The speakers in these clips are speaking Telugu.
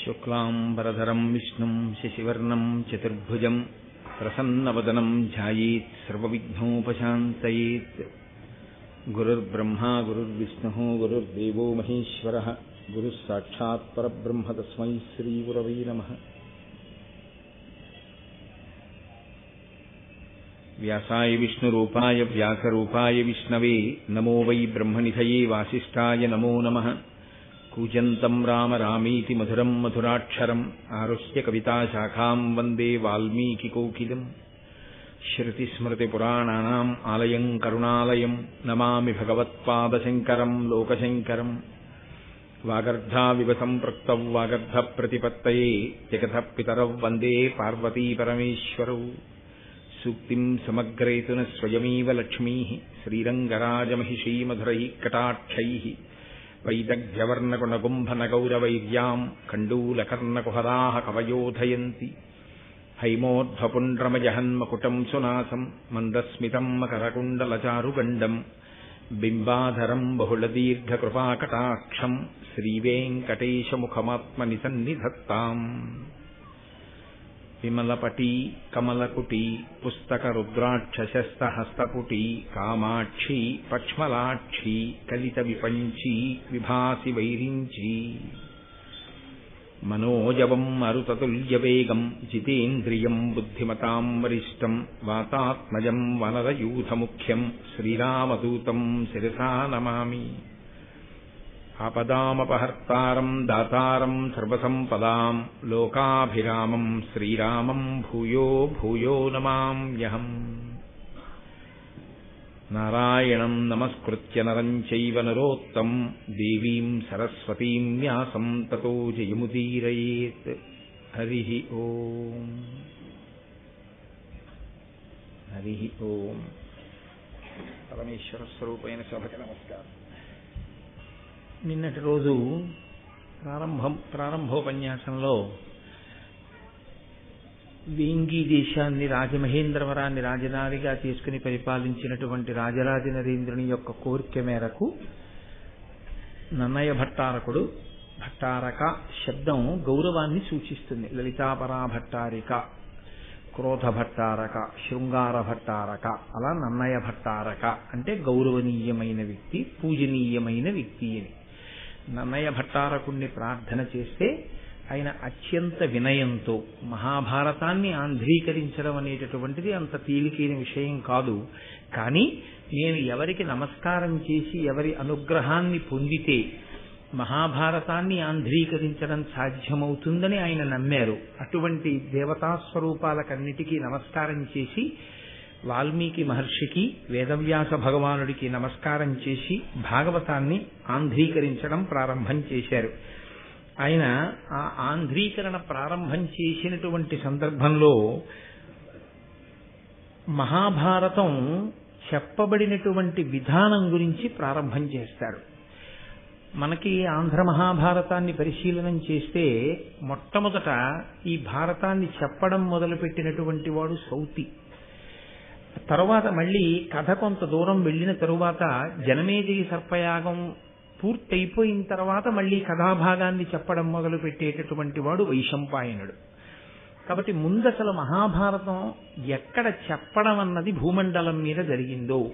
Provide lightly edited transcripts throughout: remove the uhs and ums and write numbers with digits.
శుక్లాంబరధరం విష్ణుం శశివర్ణం చతుర్భుజం ప్రసన్నవదనం ధ్యాయేత్ సర్వవిఘ్నోపశాంతయేత్. గురుర్బ్రహ్మా గురుర్విష్ణుః గురుర్దేవో మహేశ్వరః గురుః సాక్షాత్ పరబ్రహ్మ తస్మై శ్రీగురవే నమః. వ్యాసాయ విష్ణురూపాయ వ్యాసరూపాయ విష్ణవే నమో వై బ్రహ్మనిధయే వాసిష్ఠాయ నమో నమః. కూజంతం రామ రామీతి మధురం మధురాక్షరం ఆరుహ్య కవితాశాఖాం వందే వాల్మీకికోకిలం. శృతిస్మృతిపురాణానాం ఆలయం కరుణాలయం నమామి భగవత్పాదశంకరం లోకశంకరం. వాగర్ధావివ సంపృక్తౌ వాగర్ధప్రతిపత్తయే జగతః పితరౌ వందే పార్వతీపరమేశ్వరౌ. సూక్తిం సమగ్రేతున స్వయమేవ లక్ష్మీః శ్రీరంగరాజమహిషీమధురైః కటాక్షైః. వైదగ్ధ్యవర్ణగుణగుంభనగౌరవైర్యాం కండూలకర్ణకుహరాः కవయోధయంతి. హైమోర్ధ్వపుండ్రమజహన్మకుటం సునాసం మందస్మితం మకరకుండలచారుగండం. బింబాధరం బహుళదీర్ఘకృపాకటాక్షం శ్రీవేంకటేశముఖమాత్మని సన్నిధత్తాం. విమలపటీ కమలకుటీ పుస్తకరుద్రాక్షశస్తహస్తపుటీ కామాక్షీ పక్ష్మలాక్షీ కలిత విపంచీ విభాసి వైరించీ. మనోజవం మరుతతుల్యవేగం జితేంద్రియం బుద్ధిమతాం వరిష్టం వాతాత్మజం వనరయూథముఖ్యం శ్రీరామదూతం శిరసా నమామి. ఆపదామపహర్తారం దాతారం సర్వసంపదాం లోకాభిరామం శ్రీరామం భూయో భూయో నమామ్యహం. నారాయణం నమస్కృత్య నరం చైవ నరోత్తమం దేవీం సరస్వతీం వ్యాసం తతో జయముదీరయేత్. హరి ఓం. హరి ఓం. పరమేశ్వర స్వరూపైన సభకి నమస్కారం. నిన్నటి రోజు ప్రారంభోపన్యాసంలో వేంగీ దేశాన్ని రాజమహేంద్రవరాన్ని రాజధానిగా తీసుకుని పరిపాలించినటువంటి రాజరాజ నరేంద్రుని యొక్క కోరిక మేరకు నన్నయ భట్టారకుడు, భట్టారక శబ్దం గౌరవాన్ని సూచిస్తుంది. లలితాపరా భట్టారిక, క్రోధ భట్టారక, శృంగార భట్టారక, అలా నన్నయ భట్టారక అంటే గౌరవనీయమైన వ్యక్తి, పూజనీయమైన వ్యక్తి అని. నన్నయ భట్టారకుణ్ణి ప్రార్థన చేస్తే ఆయన అత్యంత వినయంతో మహాభారతాన్ని ఆంధ్రీకరించడం అనేటటువంటిది అంత తేలికైన విషయం కాదు. కానీ నేను ఎవరికి నమస్కారం చేసి ఎవరి అనుగ్రహాన్ని పొందితే మహాభారతాన్ని ఆంధ్రీకరించడం సాధ్యమవుతుందని ఆయన నమ్మారు. అటువంటి దేవతాస్వరూపాలకన్నిటికీ నమస్కారం చేసి వాల్మీకి మహర్షికి, వేదవ్యాస భగవానుడికి నమస్కారం చేసి భాగవతాన్ని ఆంధ్రీకరించడం ప్రారంభం చేశారు. ఆయన ఆ ఆంధ్రీకరణ ప్రారంభం చేసినటువంటి సందర్భంలో మహాభారతం చెప్పబడినటువంటి విధానం గురించి ప్రారంభం చేస్తారు. మనకి ఆంధ్ర మహాభారతాన్ని పరిశీలనం చేస్తే మొట్టమొదట ఈ భారతాన్ని చెప్పడం మొదలుపెట్టినటువంటి వాడు సౌతి. తరువాత మళ్ళీ కథ కొంత దూరం వెళ్ళిన తరువాత జనమేజయ సర్పయాగం పూర్తయిపోయిన తర్వాత మళ్ళీ కథాభాగాన్ని చెప్పడం మొదలు పెట్టేటటువంటి వాడు వైశంపాయనుడు. కాబట్టి ముందసలు మహాభారతం ఎక్కడ చెప్పడం అన్నది భూమండలం మీద జరిగిందో,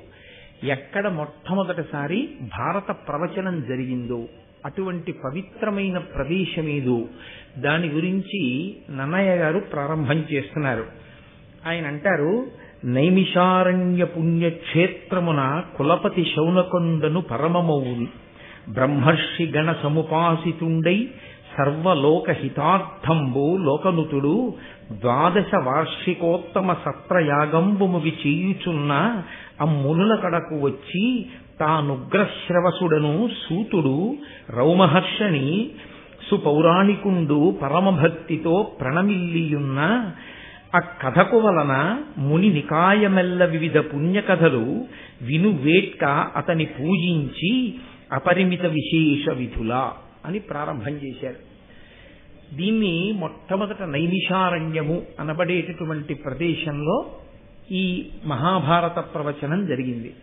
ఎక్కడ మొట్టమొదటిసారి భారత ప్రవచనం జరిగిందో అటువంటి పవిత్రమైన ప్రదేశమేదో దాని గురించి నన్నయ్య గారు ప్రారంభం చేస్తున్నారు. ఆయన అంటారు, నైమిషారణ్య పుణ్యక్షేత్రమున కులపతి శౌనకొండను పరమమౌని బ్రహ్మర్షి గణ సముపాసితుండై సర్వలోక హితార్థంబు లోకనుతుడు 12 వార్షికోత్తమ సత్రయాగంబుముగి చేయుచున్న అమ్మునుల కడకు వచ్చి తానుగ్రశ్రవసుడను సూతుడు రౌమహర్షని సుపౌరాణికుండు పరమభక్తితో ప్రణమిల్లియున్న ఆ కథకు వలన ముని నికాయమెల్ల వివిధ పుణ్యకథలు వినువేట్క అతని పూజించి అపరిమిత విశేష విధులా అని ప్రారంభం చేశారు. దీన్ని మొట్టమొదట నైమిషారణ్యము అనబడేటటువంటి ప్రదేశంలో ఈ మహాభారత ప్రవచనం జరిగింది.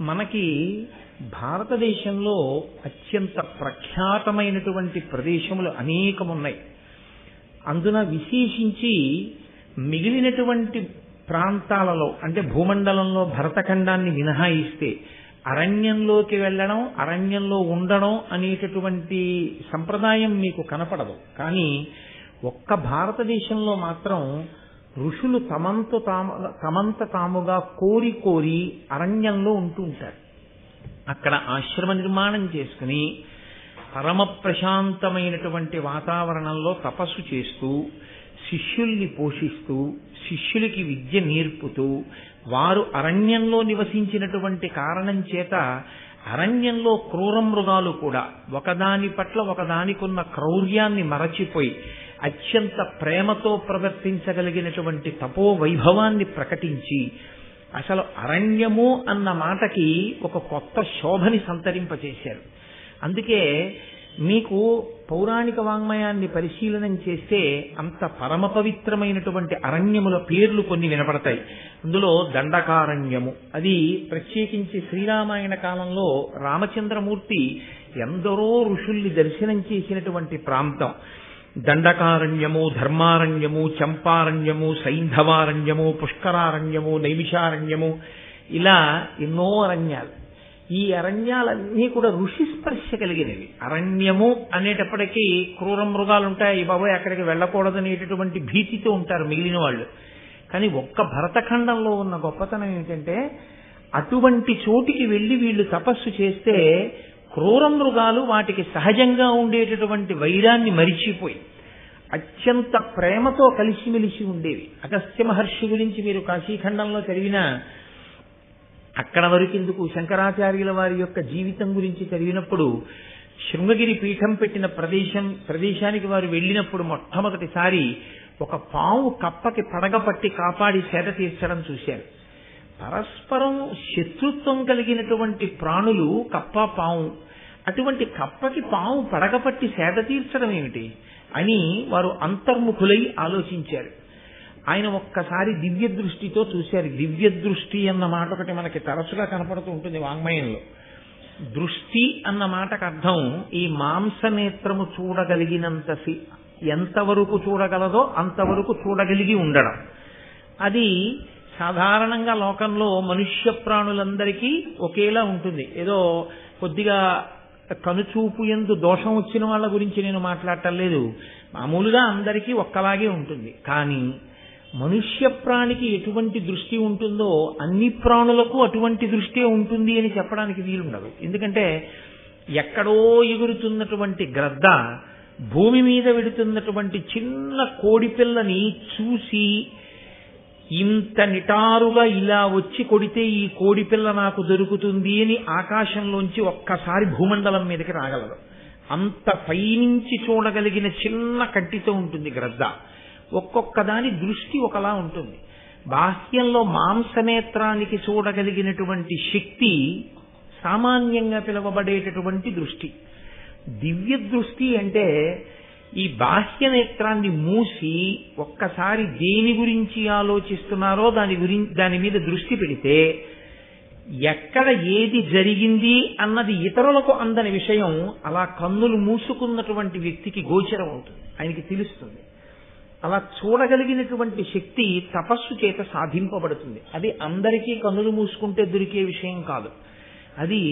మనకి భారతదేశంలో అత్యంత ప్రఖ్యాతమైనటువంటి ప్రదేశములు అనేకమున్నాయి. అందున విశేషించి మిగిలినటువంటి ప్రాంతాలలో అంటే భూమండలంలో భరతఖండాన్ని మినహాయిస్తే అరణ్యంలోకి వెళ్ళడం, అరణ్యంలో ఉండడం అనేటటువంటి సంప్రదాయం మీకు కనపడదు. కానీ ఒక్క భారతదేశంలో మాత్రం ఋషులు తమంత తాముగా కోరి కోరి అరణ్యంలో ఉంటూ ఉంటారు. అక్కడ ఆశ్రమ నిర్మాణం చేసుకుని పరమ ప్రశాంతమైనటువంటి వాతావరణంలో తపస్సు చేస్తూ శిష్యుల్ని పోషిస్తూ శిష్యులకి విద్య నేర్పుతూ వారు అరణ్యంలో నివసించినటువంటి కారణం చేత అరణ్యంలో క్రూర మృగాలు కూడా ఒకదాని పట్ల ఒకదానికున్న క్రౌర్యాన్ని మరచిపోయి అత్యంత ప్రేమతో ప్రవర్తించగలిగినటువంటి తపో వైభవాన్ని ప్రకటించి అసలు అరణ్యము అన్న మాటకి ఒక కొత్త శోభని సంతరింపచేశారు. అందుకే మీకు పౌరాణిక వాంగ్మయాన్ని పరిశీలనం చేస్తే అంత పరమ పవిత్రమైనటువంటి అరణ్యముల పేర్లు కొన్ని వినపడతాయి. అందులో దండకారణ్యము, అది ప్రత్యేకించి శ్రీరామాయణ కాలంలో రామచంద్రమూర్తి ఎందరో ఋషుల్ని దర్శనం చేసినటువంటి ప్రాంతం. దండకారణ్యము, ధర్మారణ్యము, చంపారణ్యము, సైంధవారణ్యము, పుష్కరారణ్యము, నైమిషారణ్యము, ఇలా ఎన్నో అరణ్యాలు. ఈ అరణ్యాలన్నీ కూడా ఋషి స్పర్శ కలిగినవి. అరణ్యము అనేటప్పటికీ క్రూర మృగాలు ఉంటాయి, బాబాయ్ అక్కడికి వెళ్ళకూడదనేటటువంటి భీతితో ఉంటారు మిగిలిన వాళ్ళు. కానీ ఒక్క భరతఖండంలో ఉన్న గొప్పతనం ఏంటంటే అటువంటి చోటికి వెళ్ళి వీళ్ళు తపస్సు చేస్తే క్రూర మృగాలు వాటికి సహజంగా ఉండేటటువంటి వైరాన్ని మరిచిపోయి అత్యంత ప్రేమతో కలిసిమెలిసి ఉండేవి. అగస్త్య మహర్షి గురించి మీరు కాశీఖండంలో చదివినా అక్కడ వరకెందుకు శంకరాచార్యుల వారి యొక్క జీవితం గురించి చదివినప్పుడు శృంగగిరి పీఠం పెట్టిన ప్రదేశానికి వారు వెళ్ళినప్పుడు మొట్టమొదటిసారి ఒక పాము కప్పకి పడగపట్టి కాపాడి సేద తీర్చడం చూశారు. పరస్పరం శత్రుత్వం కలిగినటువంటి ప్రాణులు కప్ప పాము, అటువంటి కప్పకి పాము పడగపట్టి సేద తీర్చడం ఏమిటి అని వారు అంతర్ముఖులై ఆలోచించారు. ఆయన ఒక్కసారి దివ్య దృష్టితో చూశారు. దివ్య దృష్టి అన్న మాట ఒకటి మనకి తరచుగా కనపడుతూ ఉంటుంది వాంగ్మయంలో. దృష్టి అన్న మాటకు అర్థం ఈ మాంసనేత్రము చూడగలిగినంత ఎంతవరకు చూడగలదో అంతవరకు చూడగలిగి ఉండడం. అది సాధారణంగా లోకంలో మనుష్య ప్రాణులందరికీ ఒకేలా ఉంటుంది. ఏదో కొద్దిగా కనుచూపు యందు దోషం వచ్చిన వాళ్ళ గురించి నేను మాట్లాడటం లేదు, మామూలుగా అందరికీ ఒక్కలాగే ఉంటుంది. కానీ మనుష్య ప్రాణికి ఎటువంటి దృష్టి ఉంటుందో అన్ని ప్రాణులకు అటువంటి దృష్టి ఉంటుంది అని చెప్పడానికి వీలుండదు. ఎందుకంటే ఎక్కడో ఎగురుతున్నటువంటి గ్రద్ద భూమి మీద వెడుతున్నటువంటి చిన్న కోడి పిల్లని చూసి ఇంత నిటారుగా ఇలా వచ్చి కొడితే ఈ కోడి పిల్ల నాకు దొరుకుతుంది అని ఆకాశంలోంచి ఒక్కసారి భూమండలం మీదకి రాగలదు. అంత పైనుంచి చూడగలిగిన చిన్న కంటితో ఉంటుంది గ్రద్ద. ఒక్కొక్క దాని దృష్టి ఒకలా ఉంటుంది. బాహ్యంలో మాంసనేత్రానికి చూడగలిగినటువంటి శక్తి సామాన్యంగా పిలువబడేటటువంటి దృష్టి. దివ్య దృష్టి అంటే ఈ బాహ్య నేత్రాన్ని మూసి ఒక్కసారి దేని గురించి ఆలోచిస్తున్నారో దాని మీద దృష్టి పెడితే ఎక్కడ ఏది జరిగింది అన్నది ఇతరులకు అందని విషయం అలా కన్నులు మూసుకున్నటువంటి వ్యక్తికి గోచరం అవుతుంది, ఆయనకి తెలుస్తుంది. అలా చూడగలిగినటువంటి శక్తి తపస్సు చేత సాధింపబడుతుంది. అది అందరికీ కన్నులు మూసుకుంటే దొరికే విషయం కాదు. అది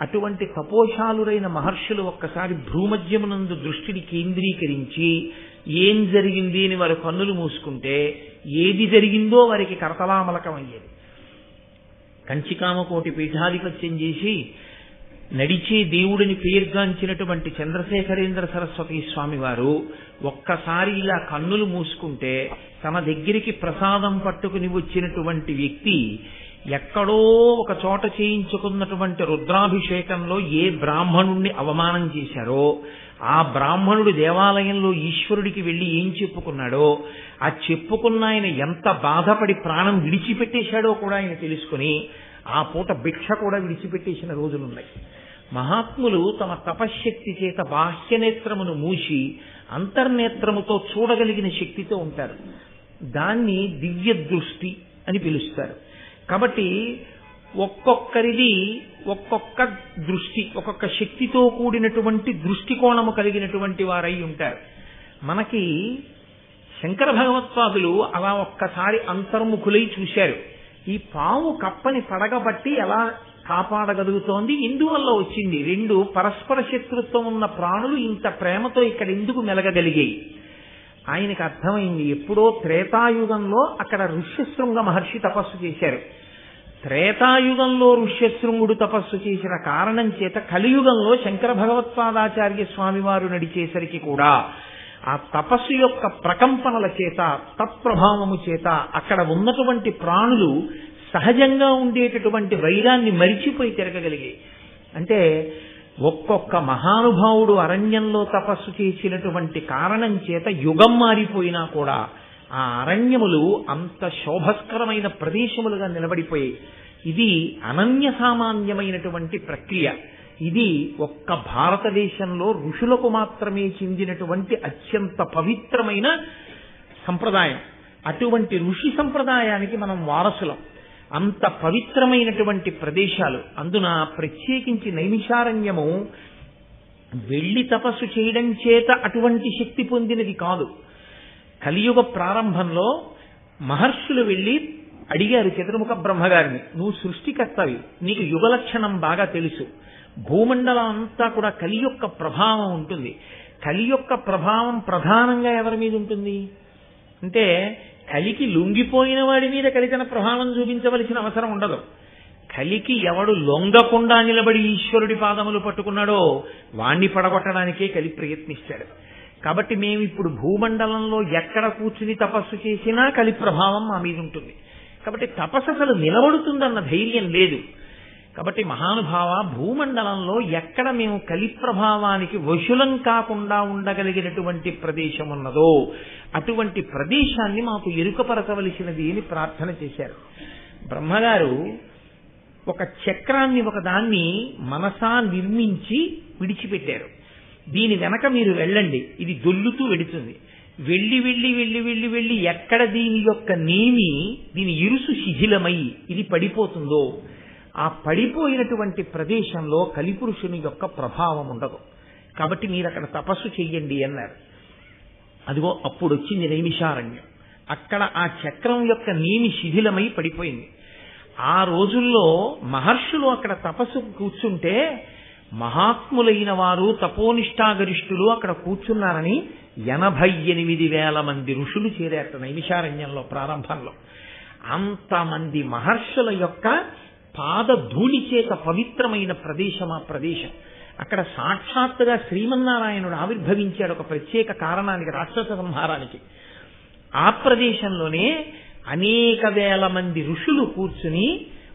అటువంటి తపోశాలురైన మహర్షులు ఒక్కసారి భ్రూమధ్యమునందు దృష్టిని కేంద్రీకరించి ఏం జరిగింది అని వారు కన్నులు మూసుకుంటే ఏది జరిగిందో వారికి కరతలామలకం అయ్యేది. కంచికామకోటి పీఠాధిపత్యం చేసి నడిచే దేవుడిని పేర్గాంచినటువంటి చంద్రశేఖరేంద్ర సరస్వతి స్వామి వారు ఒక్కసారి ఇలా కన్నులు మూసుకుంటే తన దగ్గరికి ప్రసాదం పట్టుకుని వచ్చినటువంటి వ్యక్తి ఎక్కడో ఒక చోట చేయించుకున్నటువంటి రుద్రాభిషేకంలో ఏ బ్రాహ్మణుణ్ణి అవమానం చేశారో ఆ బ్రాహ్మణుడు దేవాలయంలో ఈశ్వరుడికి వెళ్లి ఏం చెప్పుకున్నాడో ఆ చెప్పుకున్న ఆయన ఎంత బాధపడి ప్రాణం విడిచిపెట్టేశాడో కూడా ఆయన తెలుసుకుని ఆ పూట భిక్ష కూడా విడిచిపెట్టేసిన రోజులున్నాయి. మహాత్ములు తమ తపశ్శక్తి చేత బాహ్యనేత్రమును మూసి అంతర్నేత్రముతో చూడగలిగిన శక్తితో ఉంటారు. దాన్ని దివ్య దృష్టి అని పిలుస్తారు. కాబట్టి ఒక్కొక్కరిది ఒక్కొక్క దృష్టి, ఒక్కొక్క శక్తితో కూడినటువంటి దృష్టికోణము కలిగినటువంటి వారై ఉంటారు. మనకి శంకర భగవత్పాదులు అలా ఒక్కసారి అంతర్ముఖులై చూశారు. ఈ పాము కప్పని పడగబట్టి ఎలా కాపాడగలుగుతోంది, ఎందువల్ల వచ్చింది, రెండు పరస్పర శత్రుత్వం ఉన్న ప్రాణులు ఇంత ప్రేమతో ఇక్కడ ఎందుకు మెలగగలిగాయి. ఆయనకు అర్థమైంది. ఎప్పుడో త్రేతాయుగంలో అక్కడ ఋష్యశృంగ మహర్షి తపస్సు చేశారు. త్రేతాయుగంలో ఋష్యశృంగుడు తపస్సు చేసిన కారణం చేత కలియుగంలో శంకర భగవత్పాదాచార్య స్వామి వారు నడిచేసరికి కూడా ఆ తపస్సు యొక్క ప్రకంపనల చేత, తత్ప్రభావము చేత అక్కడ ఉన్నటువంటి ప్రాణులు సహజంగా ఉండేటటువంటి వైరాన్ని మరిచిపోయి తిరగగలిగాయి. అంటే ఒక్కొక్క మహానుభావుడు అరణ్యంలో తపస్సు చేసినటువంటి కారణం చేత యుగం మారిపోయినా కూడా ఆ అరణ్యములు అంత శోభస్కరమైన ప్రదేశములుగా నిలబడిపోయాయి. ఇది అనన్య సామాన్యమైనటువంటి ప్రక్రియ. ఇది ఒక్క భారతదేశంలో ఋషులకు మాత్రమే చెందినటువంటి అత్యంత పవిత్రమైన సంప్రదాయం. అటువంటి ఋషి సంప్రదాయానికి మనం వారసులం. అంత పవిత్రమైనటువంటి ప్రదేశాలు. అందున ప్రత్యేకించి నైమిషారణ్యము వెళ్లి తపస్సు చేయడం చేత అటువంటి శక్తి పొందినది కాదు. కలియుగ ప్రారంభంలో మహర్షులు వెళ్లి అడిగారు చతుర్ముఖ బ్రహ్మగారిని, నువ్వు సృష్టికర్తవి, నీకు యుగలక్షణం బాగా తెలుసు, భూమండలం అంతా కూడా కలి యొక్క ప్రభావం ఉంటుంది. కలి యొక్క ప్రభావం ప్రధానంగా ఎవరి మీద ఉంటుంది అంటే, కలికి లొంగిపోయిన వాడి మీద కలి తన ప్రభావం చూపించవలసిన అవసరం ఉండదు. కలికి ఎవడు లొంగకుండా నిలబడి ఈశ్వరుడి పాదములు పట్టుకున్నాడో వాణ్ణి పడగొట్టడానికే కలి ప్రయత్నిస్తాడు. కాబట్టి మేము ఇప్పుడు భూమండలంలో ఎక్కడ కూర్చుని తపస్సు చేసినా కలి ప్రభావం మా మీద ఉంటుంది. కాబట్టి తపస్సు అసలు నిలబడుతుందన్న ధైర్యం లేదు. కాబట్టి మహానుభావ, భూమండలంలో ఎక్కడ మేము కలి ప్రభావానికి వశులం కాకుండా ఉండగలిగినటువంటి ప్రదేశం ఉన్నదో అటువంటి ప్రదేశాన్ని మాకు ఎరుకపరచవలసినది అని ప్రార్థన చేశారు. బ్రహ్మగారు ఒక చక్రాన్ని ఒకదాన్ని మనసా నిర్మించి విడిచిపెట్టారు. దీని వెనక మీరు వెళ్ళండి, ఇది దొల్లుతూ వెడుతుంది. వెళ్ళి వెళ్ళి వెళ్ళి వెళ్ళి వెళ్ళి ఎక్కడ దీని యొక్క నేమి, దీని ఇరుసు శిథిలమై ఇది పడిపోతుందో ఆ పడిపోయినటువంటి ప్రదేశంలో కలిపురుషుని యొక్క ప్రభావం ఉండదు. కాబట్టి మీరు అక్కడ తపస్సు చెయ్యండి అన్నారు. అదిగో అప్పుడు వచ్చింది నైమిషారణ్యం. అక్కడ ఆ చక్రం యొక్క నేమి శిథిలమై పడిపోయింది. ఆ రోజుల్లో మహర్షులు అక్కడ తపస్సు కూర్చుంటే మహాత్ములైన వారు, తపోనిష్టాగరిష్ఠులు అక్కడ కూర్చున్నారని 88,000 మంది ఋషులు చేరారట నైమిషారణ్యంలో ప్రారంభంలో. అంతమంది మహర్షుల యొక్క పాద ధూళి చేత పవిత్రమైన ప్రదేశం ఆ ప్రదేశం. అక్కడ సాక్షాత్తుగా శ్రీమన్నారాయణుడు ఆవిర్భవించాడు ఒక ప్రత్యేక కారణానికి, రాక్షస సంహారానికి. ఆ ప్రదేశంలోనే అనేక వేల మంది ఋషులు కూర్చుని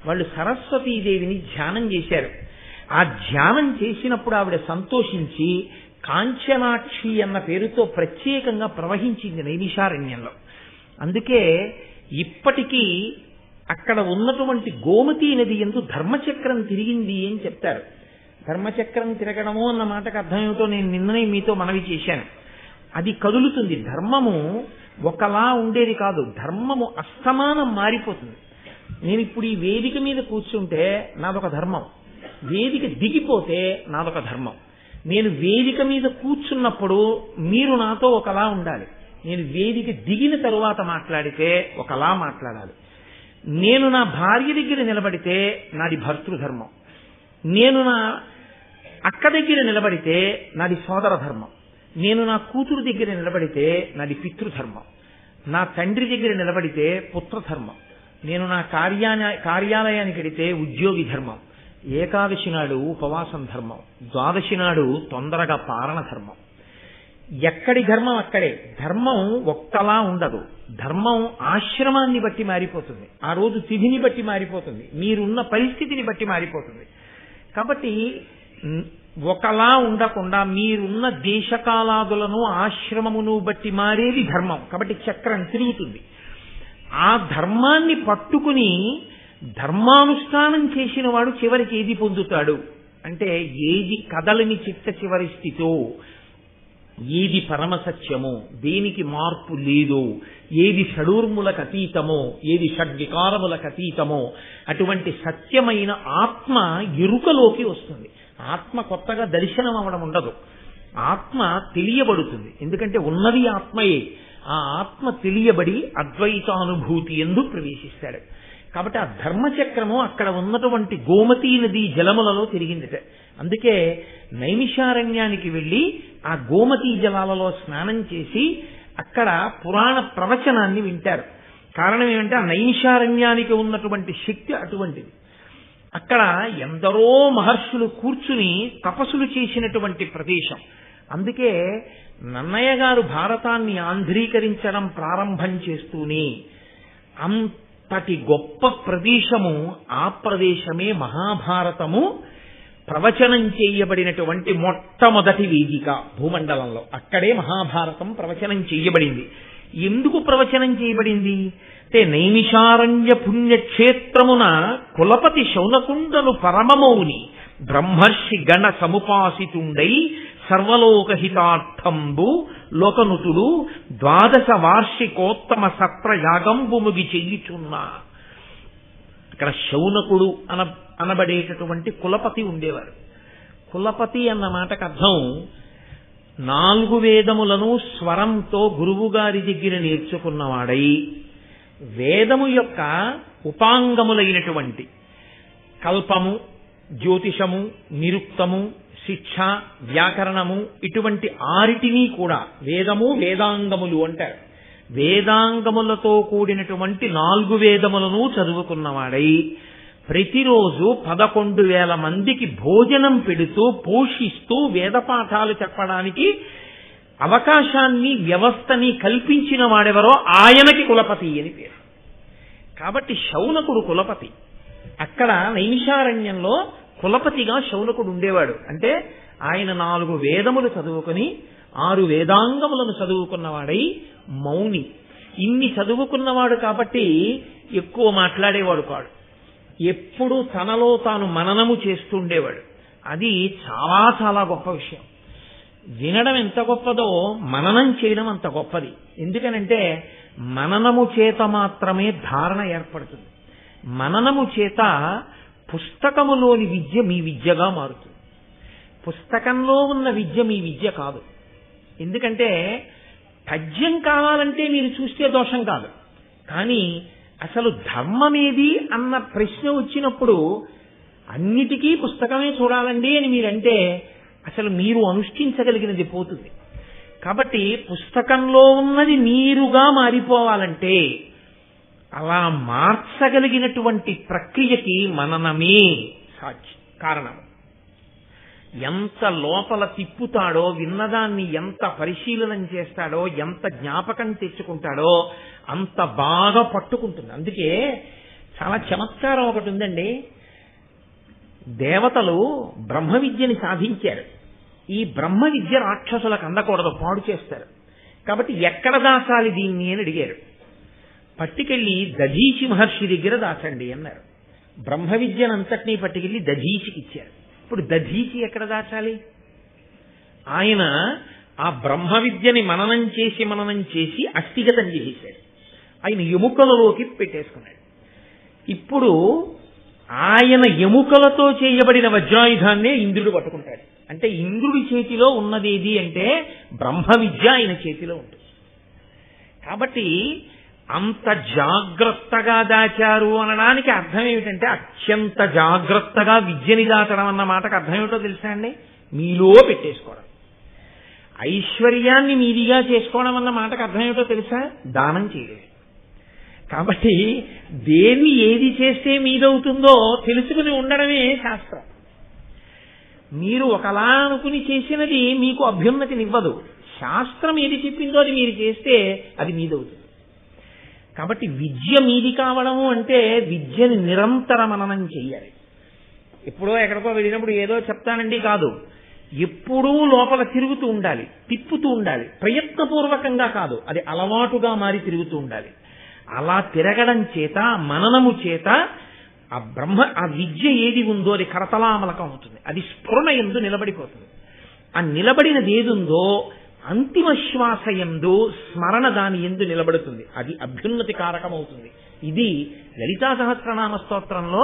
వాళ్ళు సరస్వతీదేవిని ధ్యానం చేశారు. ఆ ధ్యానం చేసినప్పుడు ఆవిడ సంతోషించి కాంచనాక్షి అన్న పేరుతో ప్రత్యేకంగా ప్రవహించింది నైమిషారణ్యంలో. అందుకే ఇప్పటికీ అక్కడ ఉన్నటువంటి గోమతీ నది యందు ధర్మచక్రం తిరిగింది అని చెప్తారు. ధర్మచక్రం తిరగడము అన్న మాటకు అర్థం ఏమిటో నేను నిన్ననే మీతో మనవి చేశాను. అది కదులుతుంది. ధర్మము ఒకలా ఉండేది కాదు, ధర్మము అస్తమానం మారిపోతుంది. నేను ఇప్పుడు ఈ వేదిక మీద కూర్చుంటే నాదొక ధర్మం, వేదిక దిగిపోతే నాదొక ధర్మం. నేను వేదిక మీద కూర్చున్నప్పుడు మీరు నాతో ఒకలా ఉండాలి, నేను వేదిక దిగిన తరువాత మాట్లాడితే ఒకలా మాట్లాడాలి. నేను నా భార్య దగ్గర నిలబడితే నాది భర్తృధర్మం, నేను నా అక్క దగ్గర నిలబడితే నాది సోదర ధర్మం, నేను నా కూతురు దగ్గర నిలబడితే నాది పితృధర్మం, నా తండ్రి దగ్గర నిలబడితే పుత్రధర్మం, నేను నా కార్యాలయానికి వెడితే ఉద్యోగి ధర్మం, ఏకాదశి నాడు ఉపవాసం ధర్మం, ద్వాదశి నాడు తొందరగా పారణ ధర్మం. ఎక్కడి ధర్మం అక్కడే. ధర్మం ఒక్కలా ఉండదు. ధర్మం ఆశ్రమాన్ని బట్టి మారిపోతుంది, ఆ రోజు తిథిని బట్టి మారిపోతుంది, మీరున్న పరిస్థితిని బట్టి మారిపోతుంది. కాబట్టి ఒకలా ఉండకుండా మీరున్న దేశకాలాదులను ఆశ్రమమును బట్టి మారేది ధర్మం. కాబట్టి చక్రం తిరుగుతుంది. ఆ ధర్మాన్ని పట్టుకుని ధర్మానుష్ఠానం చేసిన వాడు చివరికి ఏది పొందుతాడు అంటే, ఏది కదలని చిట్ట చివరి స్థితో ఏది పరమసత్యమో, దేనికి మార్పు లేదు, ఏది షడూర్ములకు అతీతమో, ఏది షడ్వికారములకు అతీతమో అటువంటి సత్యమైన ఆత్మ ఎరుకలోకి వస్తుంది. ఆత్మ కొత్తగా దర్శనం అవ్వడం ఉండదు, ఆత్మ తెలియబడుతుంది. ఎందుకంటే ఉన్నది ఆత్మయే. ఆ ఆత్మ తెలియబడి అద్వైతానుభూతి ఎందు ప్రవేశిస్తాడు. కాబట్టి ఆ ధర్మచక్రము అక్కడ ఉన్నటువంటి గోమతీ నది జలములలో తిరిగిందిట. అందుకే నైమిషారణ్యానికి వెళ్ళి ఆ గోమతీ జలాలలో స్నానం చేసి అక్కడ పురాణ ప్రవచనాన్ని వింటారు. కారణం ఏమంటే ఆ నైమిషారణ్యానికి ఉన్నటువంటి శక్తి అటువంటిది. అక్కడ ఎందరో మహర్షులు కూర్చుని తపస్సులు చేసినటువంటి ప్రదేశం. అందుకే నన్నయ్య గారు భారతాన్ని ఆంధ్రీకరించడం ప్రారంభం చేస్తూనే అంతటి గొప్ప ప్రదేశము, ఆ ప్రదేశమే మహాభారతము ప్రవచనం చేయబడినటువంటి మొట్టమొదటి వేదిక భూమండలంలో. అక్కడే మహాభారతం ప్రవచనం చేయబడింది. ఎందుకు ప్రవచనం చేయబడింది అంటే, నైమిషారణ్య పుణ్యక్షేత్రమున కులపతి శౌనకుండను పరమమౌని బ్రహ్మర్షి గణ సముపాసితుండై సర్వలోకహితార్థంబు లోకనుతుడు 12 వార్షికోత్తమ సత్ర యాగంబు ముగి చెయ్యుచున్నా. అక్కడ శౌనకుడు అనబడేటటువంటి కులపతి ఉండేవారు. కులపతి అన్న మాటకు అర్థం 4 వేదములను స్వరంతో గురువుగారి దగ్గర నేర్చుకున్నవాడై వేదము యొక్క ఉపాంగములైనటువంటి కల్పము, జ్యోతిషము, నిరుక్తము, శిక్ష, వ్యాకరణము ఇటువంటి 6 కూడా వేదము, వేదాంగములు అంటారు. వేదాంగములతో కూడినటువంటి 4 వేదములను చదువుకున్నవాడై ప్రతిరోజు 11,000 మందికి భోజనం పెడుతూ పోషిస్తూ వేదపాఠాలు చెప్పడానికి అవకాశాన్ని, వ్యవస్థని కల్పించిన వాడెవరో ఆయనకి కులపతి అని పేరు. కాబట్టి శౌనకుడు కులపతి. అక్కడ నైమిషారణ్యంలో కులపతిగా శౌనకుడు ఉండేవాడు. అంటే ఆయన 4 వేదములు చదువుకుని 6 వేదాంగములను చదువుకున్నవాడై మౌని. ఇన్ని చదువుకున్నవాడు కాబట్టి ఎక్కువ మాట్లాడేవాడు కాడు. ఎప్పుడూ తనలో తాను మననము చేస్తుండేవాడు. అది చాలా చాలా గొప్ప విషయం. వినడం ఎంత గొప్పదో మననం చేయడం అంత గొప్పది. ఎందుకనంటే మననము చేత మాత్రమే ధారణ ఏర్పడుతుంది. మననము చేత పుస్తకములోని విద్య మీ విద్యగా మారుతుంది. పుస్తకంలో ఉన్న విద్య మీ విద్య కాదు. ఎందుకంటే పద్యం కావాలంటే మీరు చూస్తే దోషం కాదు. కానీ అసలు ధర్మమేది అన్న ప్రశ్న వచ్చినప్పుడు అన్నిటికీ పుస్తకమే చూడాలండి అని మీరంటే అసలు మీరు అనుష్ఠించగలిగినది పోతుంది. కాబట్టి పుస్తకంలో ఉన్నది నీరుగా మారిపోవాలంటే అలా మార్చగలిగినటువంటి ప్రక్రియకి మననమే కారణం. ఎంత లోపల తిప్పుతాడో, విన్నదాన్ని ఎంత పరిశీలనం చేస్తాడో, ఎంత జ్ఞాపకం తెచ్చుకుంటాడో అంత బాగా పట్టుకుంటుంది. అందుకే చాలా చమత్కారం ఒకటి ఉందండి. దేవతలు బ్రహ్మ విద్యని సాధించారు. ఈ బ్రహ్మ విద్య రాక్షసులకు అందకూడదు, పాడు చేస్తారు. కాబట్టి ఎక్కడ దాచాలి దీన్ని అని అడిగారు. పట్టుకెళ్ళి దధీచి మహర్షి దగ్గర దాచండి అన్నారు. బ్రహ్మ విద్యనంతటినీ పట్టుకెళ్ళి దధీచికి ఇచ్చారు. ఇప్పుడు దధీచి ఎక్కడ దాచాలి? ఆయన ఆ బ్రహ్మ విద్యని మననం చేసి అస్థిగతం చేసేశాడు. ఆయన ఎముకలలోకి పెట్టేసుకున్నాడు. ఇప్పుడు ఆయన ఎముకలతో చేయబడిన వజ్రాయుధాన్నే ఇంద్రుడు పట్టుకుంటాడు. అంటే ఇంద్రుడి చేతిలో ఉన్నదేది అంటే బ్రహ్మ విద్య ఆయన చేతిలో ఉంటుంది. కాబట్టి అంత జాగ్రత్తగా దాచారు అనడానికి అర్థం ఏమిటంటే అత్యంత జాగ్రత్తగా విద్యని దాచడం అన్న మాటకు అర్థం ఏమిటో తెలుసా అండి? మీలో పెట్టేసుకోవడం. ఐశ్వర్యాన్ని మీదిగా చేసుకోవడం అన్న మాటకు అర్థం ఏమిటో తెలుసా? దానం చేయలేదు. కాబట్టి దేన్ని ఏది చేస్తే మీదవుతుందో తెలుసుకుని ఉండడమే శాస్త్రం. మీరు ఒకలా అనుకుని చేసినది మీకు అభ్యున్నతినివ్వదు. శాస్త్రం ఏది చెప్పిందో అది మీరు చేస్తే అది మీదవుతుంది. కాబట్టి విద్య మీది కావడము అంటే విద్యని నిరంతర మననం చెయ్యాలి. ఎప్పుడో ఎక్కడికో వెళ్ళినప్పుడు ఏదో చెప్తానండి కాదు, ఎప్పుడూ లోపల తిరుగుతూ ఉండాలి, తిప్పుతూ ఉండాలి. ప్రయత్నపూర్వకంగా కాదు, అది అలవాటుగా మారి తిరుగుతూ ఉండాలి. అలా తిరగడం చేత, మననము చేత ఆ విద్య ఏది ఉందో అది కరతలామలకం అవుతుంది. అది స్ఫురణ యందు నిలబడిపోతుంది. ఆ నిలబడినది ఏదుందో అంతిమ శ్వాస యందు స్మరణ దాని యందు నిలబడుతుంది. అది అభ్యున్నతి కారకమవుతుంది. ఇది లలితా సహస్రనామ స్తోత్రంలో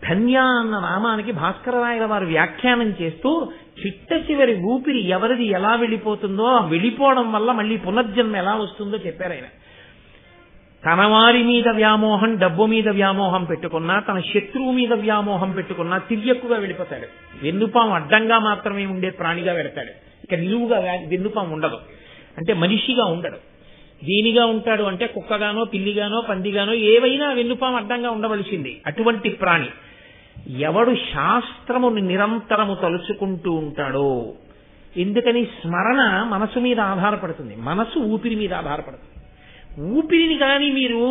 ధన్య అన్న నామానికి భాస్కరరాయల వారు వ్యాఖ్యానం చేస్తూ చిట్ట చివరి ఊపిరి ఎవరిది ఎలా వెళ్ళిపోతుందో ఆ వెళ్ళిపోవడం వల్ల మళ్ళీ పునర్జన్మ ఎలా వస్తుందో చెప్పారు ఆయన. తన వారి మీద వ్యామోహం, డబ్బు మీద వ్యామోహం పెట్టుకున్నా, తన శత్రువు మీద వ్యామోహం పెట్టుకున్నా తిరియక్కుగా వెళ్ళిపోతాడు. వెన్నుపాము అడ్డంగా మాత్రమే ఉండే ప్రాణిగా వెడతాడు. ఇక నిలువుగా వెన్నుపాము ఉండదు. అంటే మనిషిగా ఉండడు. దేనిగా ఉంటాడు అంటే కుక్కగానో, పిల్లిగానో, పందిగానో ఏవైనా వెన్నుపాము అడ్డంగా ఉండవలసింది. అటువంటి ప్రాణి ఎవడు శాస్త్రముని నిరంతరము తలుచుకుంటూ ఉంటాడో. ఎందుకని? స్మరణ మనసు మీద ఆధారపడుతుంది, మనసు ఊపిరి మీద ఆధారపడుతుంది. ఊపిరిని కానీ మీరు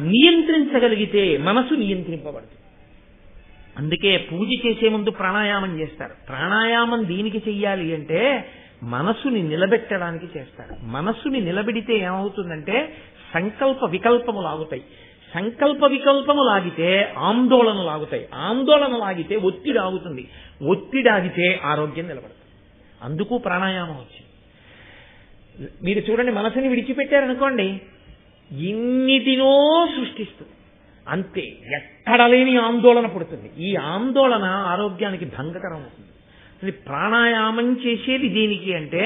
నియంత్రించగలిగితే మనసు నియంత్రింపబడుతుంది. అందుకే పూజ చేసే ముందు ప్రాణాయామం చేస్తారు. ప్రాణాయామం దీనికి చెయ్యాలి అంటే మనసుని నిలబెట్టడానికి చేస్తారు. మనసుని నిలబెడితే ఏమవుతుందంటే సంకల్ప వికల్పములు ఆగుతాయి. సంకల్ప వికల్పము లాగితే ఆందోళనలు ఆగుతాయి. ఆందోళన లాగితే ఒత్తిడి ఆగుతుంది. ఒత్తిడి ఆగితే ఆరోగ్యం నిలబడుతుంది. అందుకు ప్రాణాయామం వచ్చింది. మీరు చూడండి, మనసుని విడిచిపెట్టారనుకోండి ఇన్నిటినో సృష్టిస్తుంది. అంతే, ఎక్కడ లేని ఆందోళన పుడుతుంది. ఈ ఆందోళన ఆరోగ్యానికి భంగకరం అవుతుంది. ప్రాణాయామం చేసేది దేనికి అంటే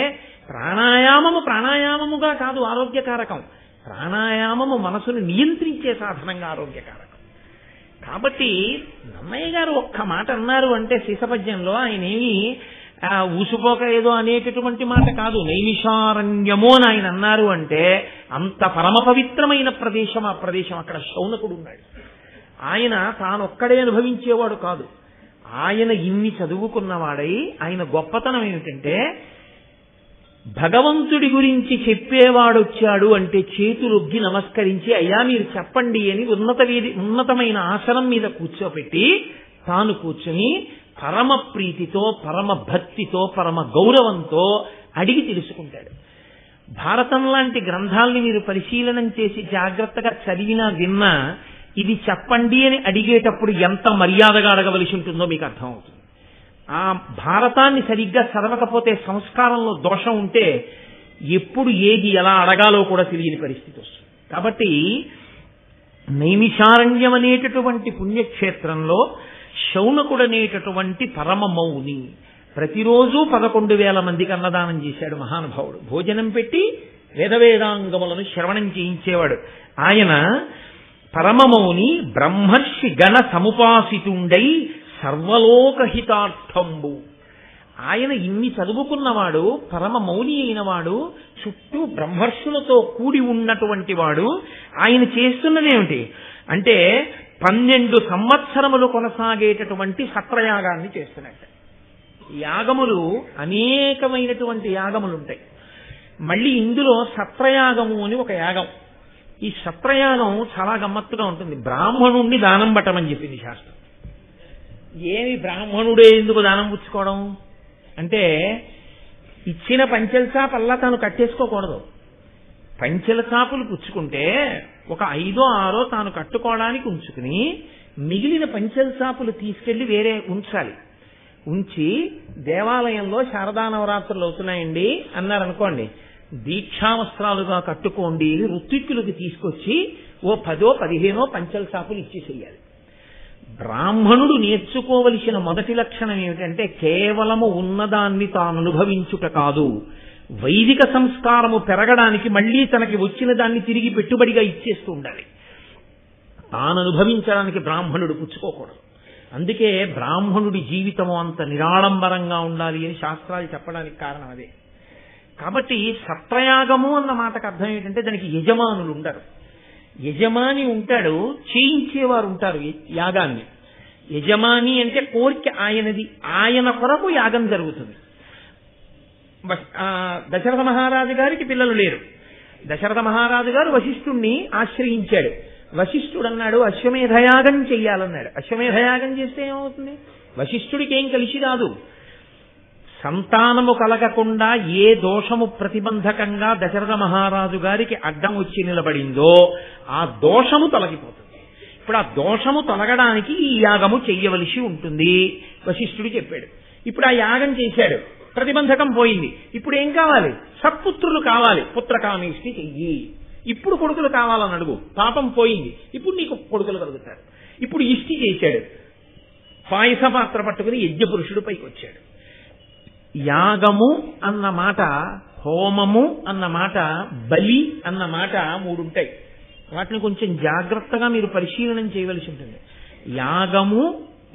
ప్రాణాయామముగా కాదు ఆరోగ్యకారకం. ప్రాణాయామము మనసును నియంత్రించే సాధనంగా ఆరోగ్యకారకం. కాబట్టి నన్నయ్య గారు ఒక్క మాట అన్నారు అంటే శిశపద్యంలో ఆయన ఏమి ఊసుకోక ఏదో అనేటటువంటి మాట కాదు. నైమిషారణ్యము అని ఆయన అన్నారు అంటే అంత పరమ పవిత్రమైన ప్రదేశం ఆ ప్రదేశం. అక్కడ శౌనకుడు ఉన్నాడు. ఆయన తానొక్కడే అనుభవించేవాడు కాదు. ఆయన ఇన్ని చదువుకున్నవాడై ఆయన గొప్పతనం ఏమిటంటే భగవంతుడి గురించి చెప్పేవాడొచ్చాడు అంటే చేతులొగ్గి నమస్కరించి అయ్యా మీరు చెప్పండి అని ఉన్నతమైన ఆసనం మీద కూర్చోపెట్టి తాను కూర్చుని పరమ ప్రీతితో, పరమ భక్తితో, పరమ గౌరవంతో అడిగి తెలుసుకుంటాడు. భారతం లాంటి గ్రంథాలని మీరు పరిశీలనం చేసి జాగ్రత్తగా చదివినా విన్నా ఇది చెప్పండి అని అడిగేటప్పుడు ఎంత మర్యాదగా అడగవలసి ఉంటుందో మీకు అర్థమవుతుంది. ఆ భారతాన్ని సరిగ్గా చదవకపోతే, సంస్కారంలో దోషం ఉంటే ఎప్పుడు ఏది ఎలా అడగాలో కూడా తెలియని పరిస్థితి వస్తుంది. కాబట్టి నైమిషారణ్యం అనేటటువంటి పుణ్యక్షేత్రంలో శౌనకుడనేటటువంటి పరమ మౌని ప్రతిరోజు 11,000 మందికి అన్నదానం చేశాడు మహానుభావుడు. భోజనం పెట్టి వేదవేదాంగములను శ్రవణం చేయించేవాడు. ఆయన పరమమౌని బ్రహ్మర్షి గణ సముపాసితుండై సర్వలోకహితార్థంబు. ఆయన ఇన్ని చదువుకున్నవాడు, పరమ మౌని అయినవాడు, చుట్టూ బ్రహ్మర్షులతో కూడి ఉన్నటువంటి వాడు. ఆయన చేస్తున్నదేమిటి అంటే 12 సంవత్సరములు కొనసాగేటటువంటి సత్రయాగాన్ని చేస్తున్నట్ట. యాగములు అనేకమైనటువంటి యాగములుంటాయి. మళ్ళీ ఇందులో సత్రయాగము అని ఒక యాగం. ఈ సత్రయాగం చాలా గమ్మత్తుగా ఉంటుంది. బ్రాహ్మణుణ్ణి దానం పట్టమని చెప్పింది శాస్త్రం. ఏమి బ్రాహ్మణుడే ఎందుకు దానం పుచ్చుకోవడం అంటే ఇచ్చిన పంచెల చాపల్లా తాను కట్టేసుకోకూడదు. పంచెల చాపులు పుచ్చుకుంటే ఒక 5 or 6 తాను కట్టుకోవడానికి ఉంచుకుని మిగిలిన పంచెల చాపులు తీసుకెళ్లి వేరే ఉంచాలి. ఉంచి దేవాలయంలో శారదా నవరాత్రులు అవుతున్నాయండి అన్నారనుకోండి, దీక్షావస్త్రాలుగా కట్టుకోండి ఋత్విక్కులకి తీసుకొచ్చి ఓ 10 or 15 పంచెల చాపులు ఇచ్చేసేయాలి. బ్రాహ్మణుడు నేర్చుకోవలసిన మొదటి లక్షణం ఏమిటంటే కేవలము ఉన్నదాన్ని తాను అనుభవించుట కాదు, వైదిక సంస్కారము పెరగడానికి మళ్లీ తనకి వచ్చిన దాన్ని తిరిగి పెట్టుబడిగా ఇచ్చేస్తూ ఉండాలి. తాను అనుభవించడానికి బ్రాహ్మణుడు పుచ్చుకోకూడదు. అందుకే బ్రాహ్మణుడి జీవితము అంత నిరాడంబరంగా ఉండాలి అని శాస్త్రాలు చెప్పడానికి కారణం అదే. కాబట్టి సత్రయాగము అన్న మాటకు అర్థం ఏంటంటే దానికి యజమానులు ఉండరు. యజమాని ఉంటాడు, చేయించేవారు ఉంటారు యాగాన్ని. యజమాని అంటే కోరిక ఆయనది, ఆయన కొరకు యాగం జరుగుతుంది. దశరథ మహారాజు గారికి పిల్లలు లేరు. దశరథ మహారాజు గారు వశిష్ఠుణ్ణి ఆశ్రయించాడు. వశిష్ఠుడు అన్నాడు అశ్వమేధయాగం చెయ్యాలన్నాడు. అశ్వమేధయాగం చేస్తే ఏమవుతుంది? వశిష్ఠుడికి ఏం కలిసి రాదు. సంతానము కలగకుండా ఏ దోషము ప్రతిబంధకంగా దశరథ మహారాజు గారికి అడ్డం వచ్చి నిలబడిందో ఆ దోషము తొలగిపోతుంది. ఇప్పుడు ఆ దోషము తొలగడానికి ఈ యాగము చెయ్యవలసి ఉంటుంది వశిష్ఠుడు చెప్పాడు. ఇప్పుడు ఆ యాగం చేశాడు. ప్రతిబంధకం పోయింది. ఇప్పుడు ఏం కావాలి? సత్పుత్రులు కావాలి. పుత్రకామేష్టి చెయ్యి. ఇప్పుడు కొడుకులు కావాలని అడుగు. పాపం పోయింది. ఇప్పుడు నీకు కొడుకులు కలుగుతారు. ఇప్పుడు ఇష్టి చేశాడు. పాయస పాత్ర పట్టుకుని యజ్ఞపురుషుడు పైకి వచ్చాడు. యాగము అన్న మాట, హోమము అన్న మాట, బలి అన్న మాట 3 ఉంటాయి. వాటిని కొంచెం జాగ్రత్తగా మీరు పరిశీలనం చేయవలసి ఉంటుంది. యాగము,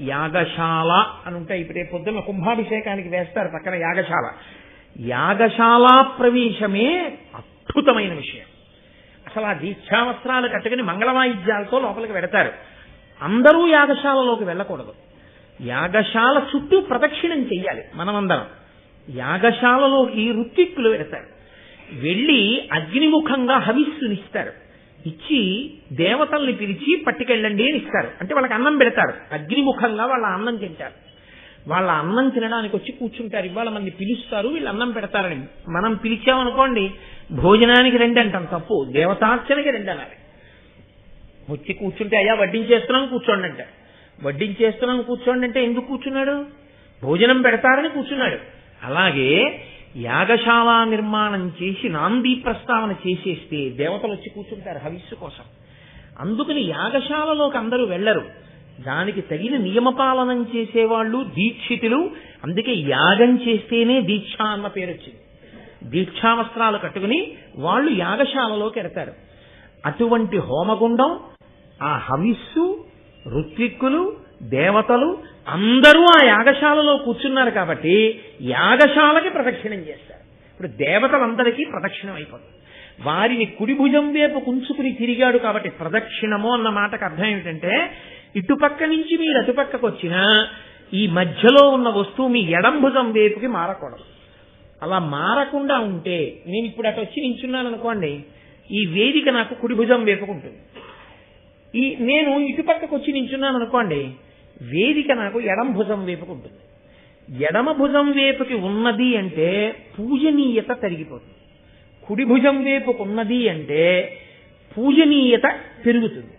యాగశాల అని ఉంటాయి. ఇప్పుడే పొద్దున్న కుంభాభిషేకానికి వేస్తారు పక్కన యాగశాల. యాగశాల ప్రవేశమే అద్భుతమైన విషయం. అసలు ఆ దీక్షావస్త్రాలు కట్టుకుని మంగళవాయిద్యాలతో లోపలికి వెడతారు. అందరూ యాగశాలలోకి వెళ్ళకూడదు. యాగశాల చుట్టూ ప్రదక్షిణం చెయ్యాలి మనమందరం. యాగశాలలోకి ఋత్విక్కులు వెడతారు. వెళ్ళి అగ్నిముఖంగా హవిస్సునిస్తారు. ఇచ్చి దేవతల్ని పిలిచి పట్టుకెళ్ళండి అని ఇస్తారు. అంటే వాళ్ళకి అన్నం పెడతారు. అగ్నిముఖంగా వాళ్ళ అన్నం తింటారు. వాళ్ళ అన్నం తినడానికి వచ్చి కూర్చుంటారు. ఇవాళ మంది పిలుస్తారు, వీళ్ళు అన్నం పెడతారని. మనం పిలిచామనుకోండి, భోజనానికి రండి అంటాం, తప్పు. దేవతార్చనకి రండి అనాలి. వచ్చి కూర్చుంటే అయ్యా వడ్డించేస్తున్నాం కూర్చోండి అంటే, వడ్డించేస్తున్నాం కూర్చోండి అంటే ఎందుకు కూర్చున్నాడు? భోజనం పెడతారని కూర్చున్నాడు. అలాగే యాగశాల నిర్మాణం చేసి నాందీ ప్రస్తావన చేసేస్తే దేవతలు వచ్చి కూర్చుంటారు హవిస్సు కోసం. అందుకని యాగశాలలోకి అందరూ వెళ్లరు. దానికి తగిన నియమపాలనం చేసేవాళ్ళు దీక్షితులు. అందుకే యాగం చేస్తేనే దీక్ష అన్న పేరు వచ్చింది. దీక్షావస్త్రాలు కట్టుకుని వాళ్ళు యాగశాలలోకి వెడతారు. అటువంటి హోమగుండం, ఆ హవిస్సు, ఋత్విక్కులు, దేవతలు అందరూ ఆ యాగశాలలో కూర్చున్నారు కాబట్టి యాగశాలకి ప్రదక్షిణం చేస్తారు. ఇప్పుడు దేవతలందరికీ ప్రదక్షిణం అయిపోతుంది. వారిని కుడి భుజం వైపు కుంచుకుని తిరిగాడు కాబట్టి ప్రదక్షిణము అన్న మాటకు అర్థం ఏమిటంటే, ఇటుపక్క నుంచి మీరు అటుపక్కకు వచ్చినా ఈ మధ్యలో ఉన్న వస్తువు మీ ఎడం భుజం వైపుకి మారకూడదు. అలా మారకుండా ఉంటే, నేను ఇప్పుడు అటు వచ్చి నించున్నాను అనుకోండి, ఈ వేదిక నాకు కుడి భుజం వైపుకు ఉంటుంది. నేను ఇటుపక్కకు వచ్చి నించున్నాను అనుకోండి, వేదిక నాకు ఎడం భుజం వైపుకు ఉంటుంది. ఎడమ భుజం వైపుకి ఉన్నది అంటే పూజనీయత తరిగిపోతుంది. కుడి భుజం వైపుకు ఉన్నది అంటే పూజనీయత పెరుగుతుంది.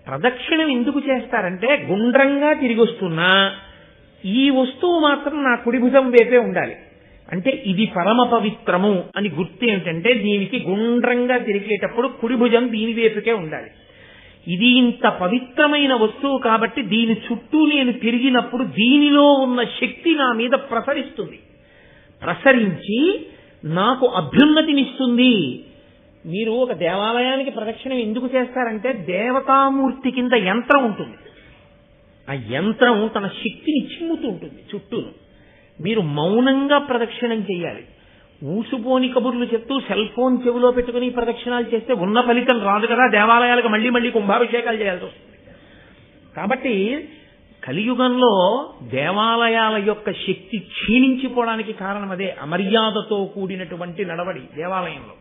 ప్రదక్షిణం ఎందుకు చేస్తారంటే, గుండ్రంగా తిరిగి వస్తున్నా ఈ వస్తువు మాత్రం నా కుడి భుజం వైపే ఉండాలి. అంటే ఇది పరమ పవిత్రము అని గుర్తు ఏమిటంటే, దీనికి గుండ్రంగా తిరిగేటప్పుడు కుడి భుజం దీని వైపుకే ఉండాలి. ఇది ఇంత పవిత్రమైన వస్తువు కాబట్టి దీని చుట్టూ నేను తిరిగినప్పుడు దీనిలో ఉన్న శక్తి నా మీద ప్రసరిస్తుంది. ప్రసరించి నాకు అభ్యున్నతినిస్తుంది. మీరు ఒక దేవాలయానికి ప్రదక్షిణం ఎందుకు చేస్తారంటే, దేవతామూర్తి కింద యంత్రం ఉంటుంది. ఆ యంత్రం తన శక్తిని చిమ్ముతూ ఉంటుంది చుట్టూను. మీరు మౌనంగా ప్రదక్షిణం చేయాలి. ఊసుపోని కబుర్లు చెప్తూ సెల్ ఫోన్ చెవిలో పెట్టుకుని ప్రదక్షిణాలు చేస్తే ఉన్న ఫలితం రాదు కదా. దేవాలయాలకు మళ్లీ మళ్లీ కుంభాభిషేకాలు చేయాల్సి వస్తుంది. కాబట్టి కలియుగంలో దేవాలయాల యొక్క శక్తి క్షీణించిపోవడానికి కారణం అదే. అమర్యాదతో కూడినటువంటి నడవడి దేవాలయంలో.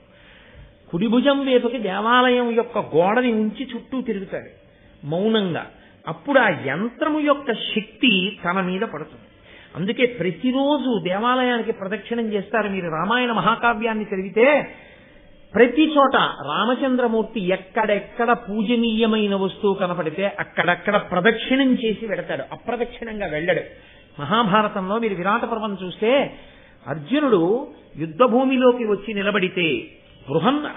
కుడి భుజం వైపుకి దేవాలయం యొక్క గోడని ఉంచి చుట్టూ తిరుగుతాడు మౌనంగా. అప్పుడు ఆ యంత్రము యొక్క శక్తి తన మీద పడుతుంది. అందుకే ప్రతిరోజు దేవాలయానికి ప్రదక్షిణం చేస్తారు. మీరు రామాయణ మహాకావ్యాన్ని చదివితే ప్రతి చోట రామచంద్రమూర్తి ఎక్కడెక్కడ పూజనీయమైన వస్తువు కనపడితే అక్కడక్కడ ప్రదక్షిణం చేసి వెడతాడు, అప్రదక్షిణంగా వెళ్ళడు. మహాభారతంలో మీరు విరాట పర్వం చూస్తే అర్జునుడు యుద్ధ భూమిలోకి వచ్చి నిలబడితే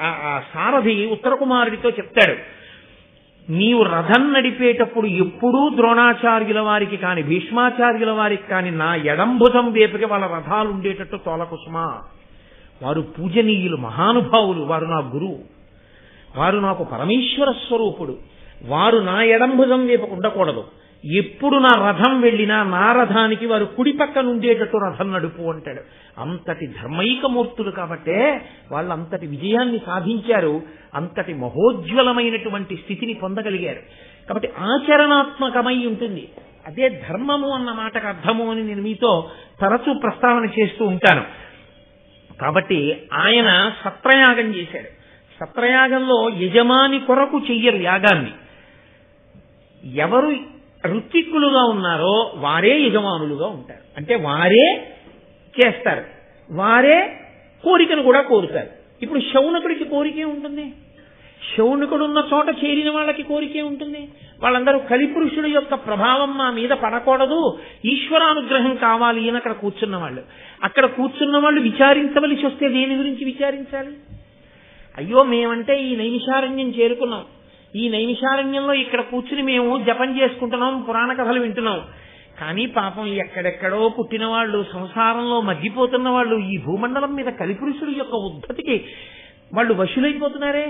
ఆ సారథి ఉత్తరకుమారుడితో చెప్తాడు, నీవు రథం నడిపేటప్పుడు ఎప్పుడూ ద్రోణాచార్యుల వారికి కాని భీష్మాచార్యుల వారికి కాని నా ఎడంభుజం వైపుకి వాళ్ళ రథాలు ఉండేటట్టు తోలకుసుమా. వారు పూజనీయులు, మహానుభావులు, వారు నా గురువు, వారు నాకు పరమేశ్వర స్వరూపుడు. వారు నా ఎడంభుజం వైపుకు ఉండకూడదు. ఎప్పుడు నా రథం వెళ్ళినా నా రథానికి వారు కుడి పక్కన ఉండేటట్టు రథం నడుపు అంటాడు. అంతటి ధర్మైకమూర్తులు కాబట్టే వాళ్ళు అంతటి విజయాన్ని సాధించారు, అంతటి మహోజ్వలమైనటువంటి స్థితిని పొందగలిగారు. కాబట్టి ఆచరణాత్మకమై ఉంటుంది. అదే ధర్మము అన్న మాటకు అర్థము అని నేను మీతో తరచూ ప్రస్తావన చేస్తూ ఉంటాను. కాబట్టి ఆయన సత్రయాగం చేశాడు. సత్రయాగంలో యజమాని కొరకు చెయ్యరు యాగాన్ని. ఎవరు ఋత్విక్కులుగా ఉన్నారో వారే యజమానులుగా ఉంటారు. అంటే వారే చేస్తారు, వారే కోరికను కూడా కోరుతారు. ఇప్పుడు శౌనకుడికి కోరికే ఉంటుంది. శౌనకుడు ఉన్న చోట చేరిన వాళ్ళకి కోరికే ఉంటుంది. వాళ్ళందరూ కలిపురుషుడి యొక్క ప్రభావం మా మీద పడకూడదు, ఈశ్వరానుగ్రహం కావాలి అని అక్కడ కూర్చున్న వాళ్ళు. అక్కడ కూర్చున్న వాళ్ళు విచారించవలసి వస్తే దేని గురించి విచారించాలి? అయ్యో మేమంటే ఈ నైమిషారణ్యం చేరుకున్నాం, ఈ నైమిషారణ్యంలో ఇక్కడ కూర్చుని మేము జపం చేసుకుంటున్నాం, పురాణ కథలు వింటున్నాం. కానీ పాపం ఎక్కడెక్కడో పుట్టిన వాళ్ళు, సంసారంలో మగ్గిపోతున్న వాళ్ళు ఈ భూమండలం మీద కలిపురుషుడి యొక్క ఉద్ధతికి వాళ్ళు వశులైపోతున్నారే.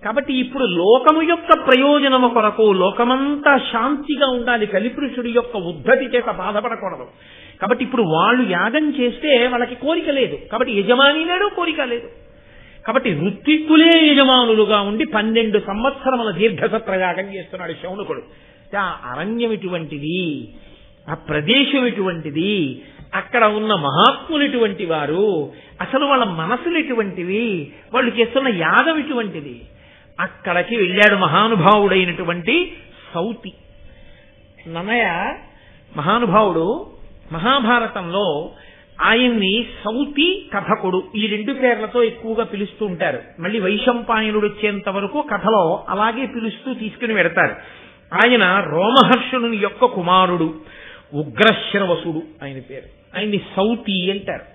కాబట్టి ఇప్పుడు లోకము యొక్క ప్రయోజనము కొరకు, లోకమంతా శాంతిగా ఉండాలి, కలిపురుషుడి యొక్క ఉద్ధతి చేత బాధపడకూడదు. కాబట్టి ఇప్పుడు వాళ్ళు యాగం చేస్తే వాళ్ళకి కోరిక లేదు, కాబట్టి యజమాని లేడు, కోరిక లేదు. కాబట్టి ఋత్విక్కులే యజమానులుగా ఉండి 12 సంవత్సరముల దీర్ఘసత్ర యాగం చేస్తున్నాడు శౌనకుడు. ఆ అరణ్యం ఇటువంటిది, ఆ ప్రదేశం ఎటువంటిది, అక్కడ ఉన్న మహాత్ములు ఎటువంటి వారు, అసలు వాళ్ళ మనసులు ఎటువంటివి, వాళ్ళు చేస్తున్న యాగం ఎటువంటిది. అక్కడికి వెళ్ళాడు మహానుభావుడైనటువంటి సౌతి. నన్నయ్య మహానుభావుడు మహాభారతంలో ఆయన్ని సౌతి కథకుడు ఈ 2 పేర్లతో ఎక్కువగా పిలుస్తూ ఉంటారు. మళ్ళీ వైశంపాయనుడు వచ్చేంత వరకు కథలో అలాగే పిలుస్తూ తీసుకుని వెడతారు. ఆయన రోమహర్షణుని యొక్క కుమారుడు, ఉగ్రశ్రవసుడు ఆయన పేరు. ఆయన్ని సౌతి అంటారు.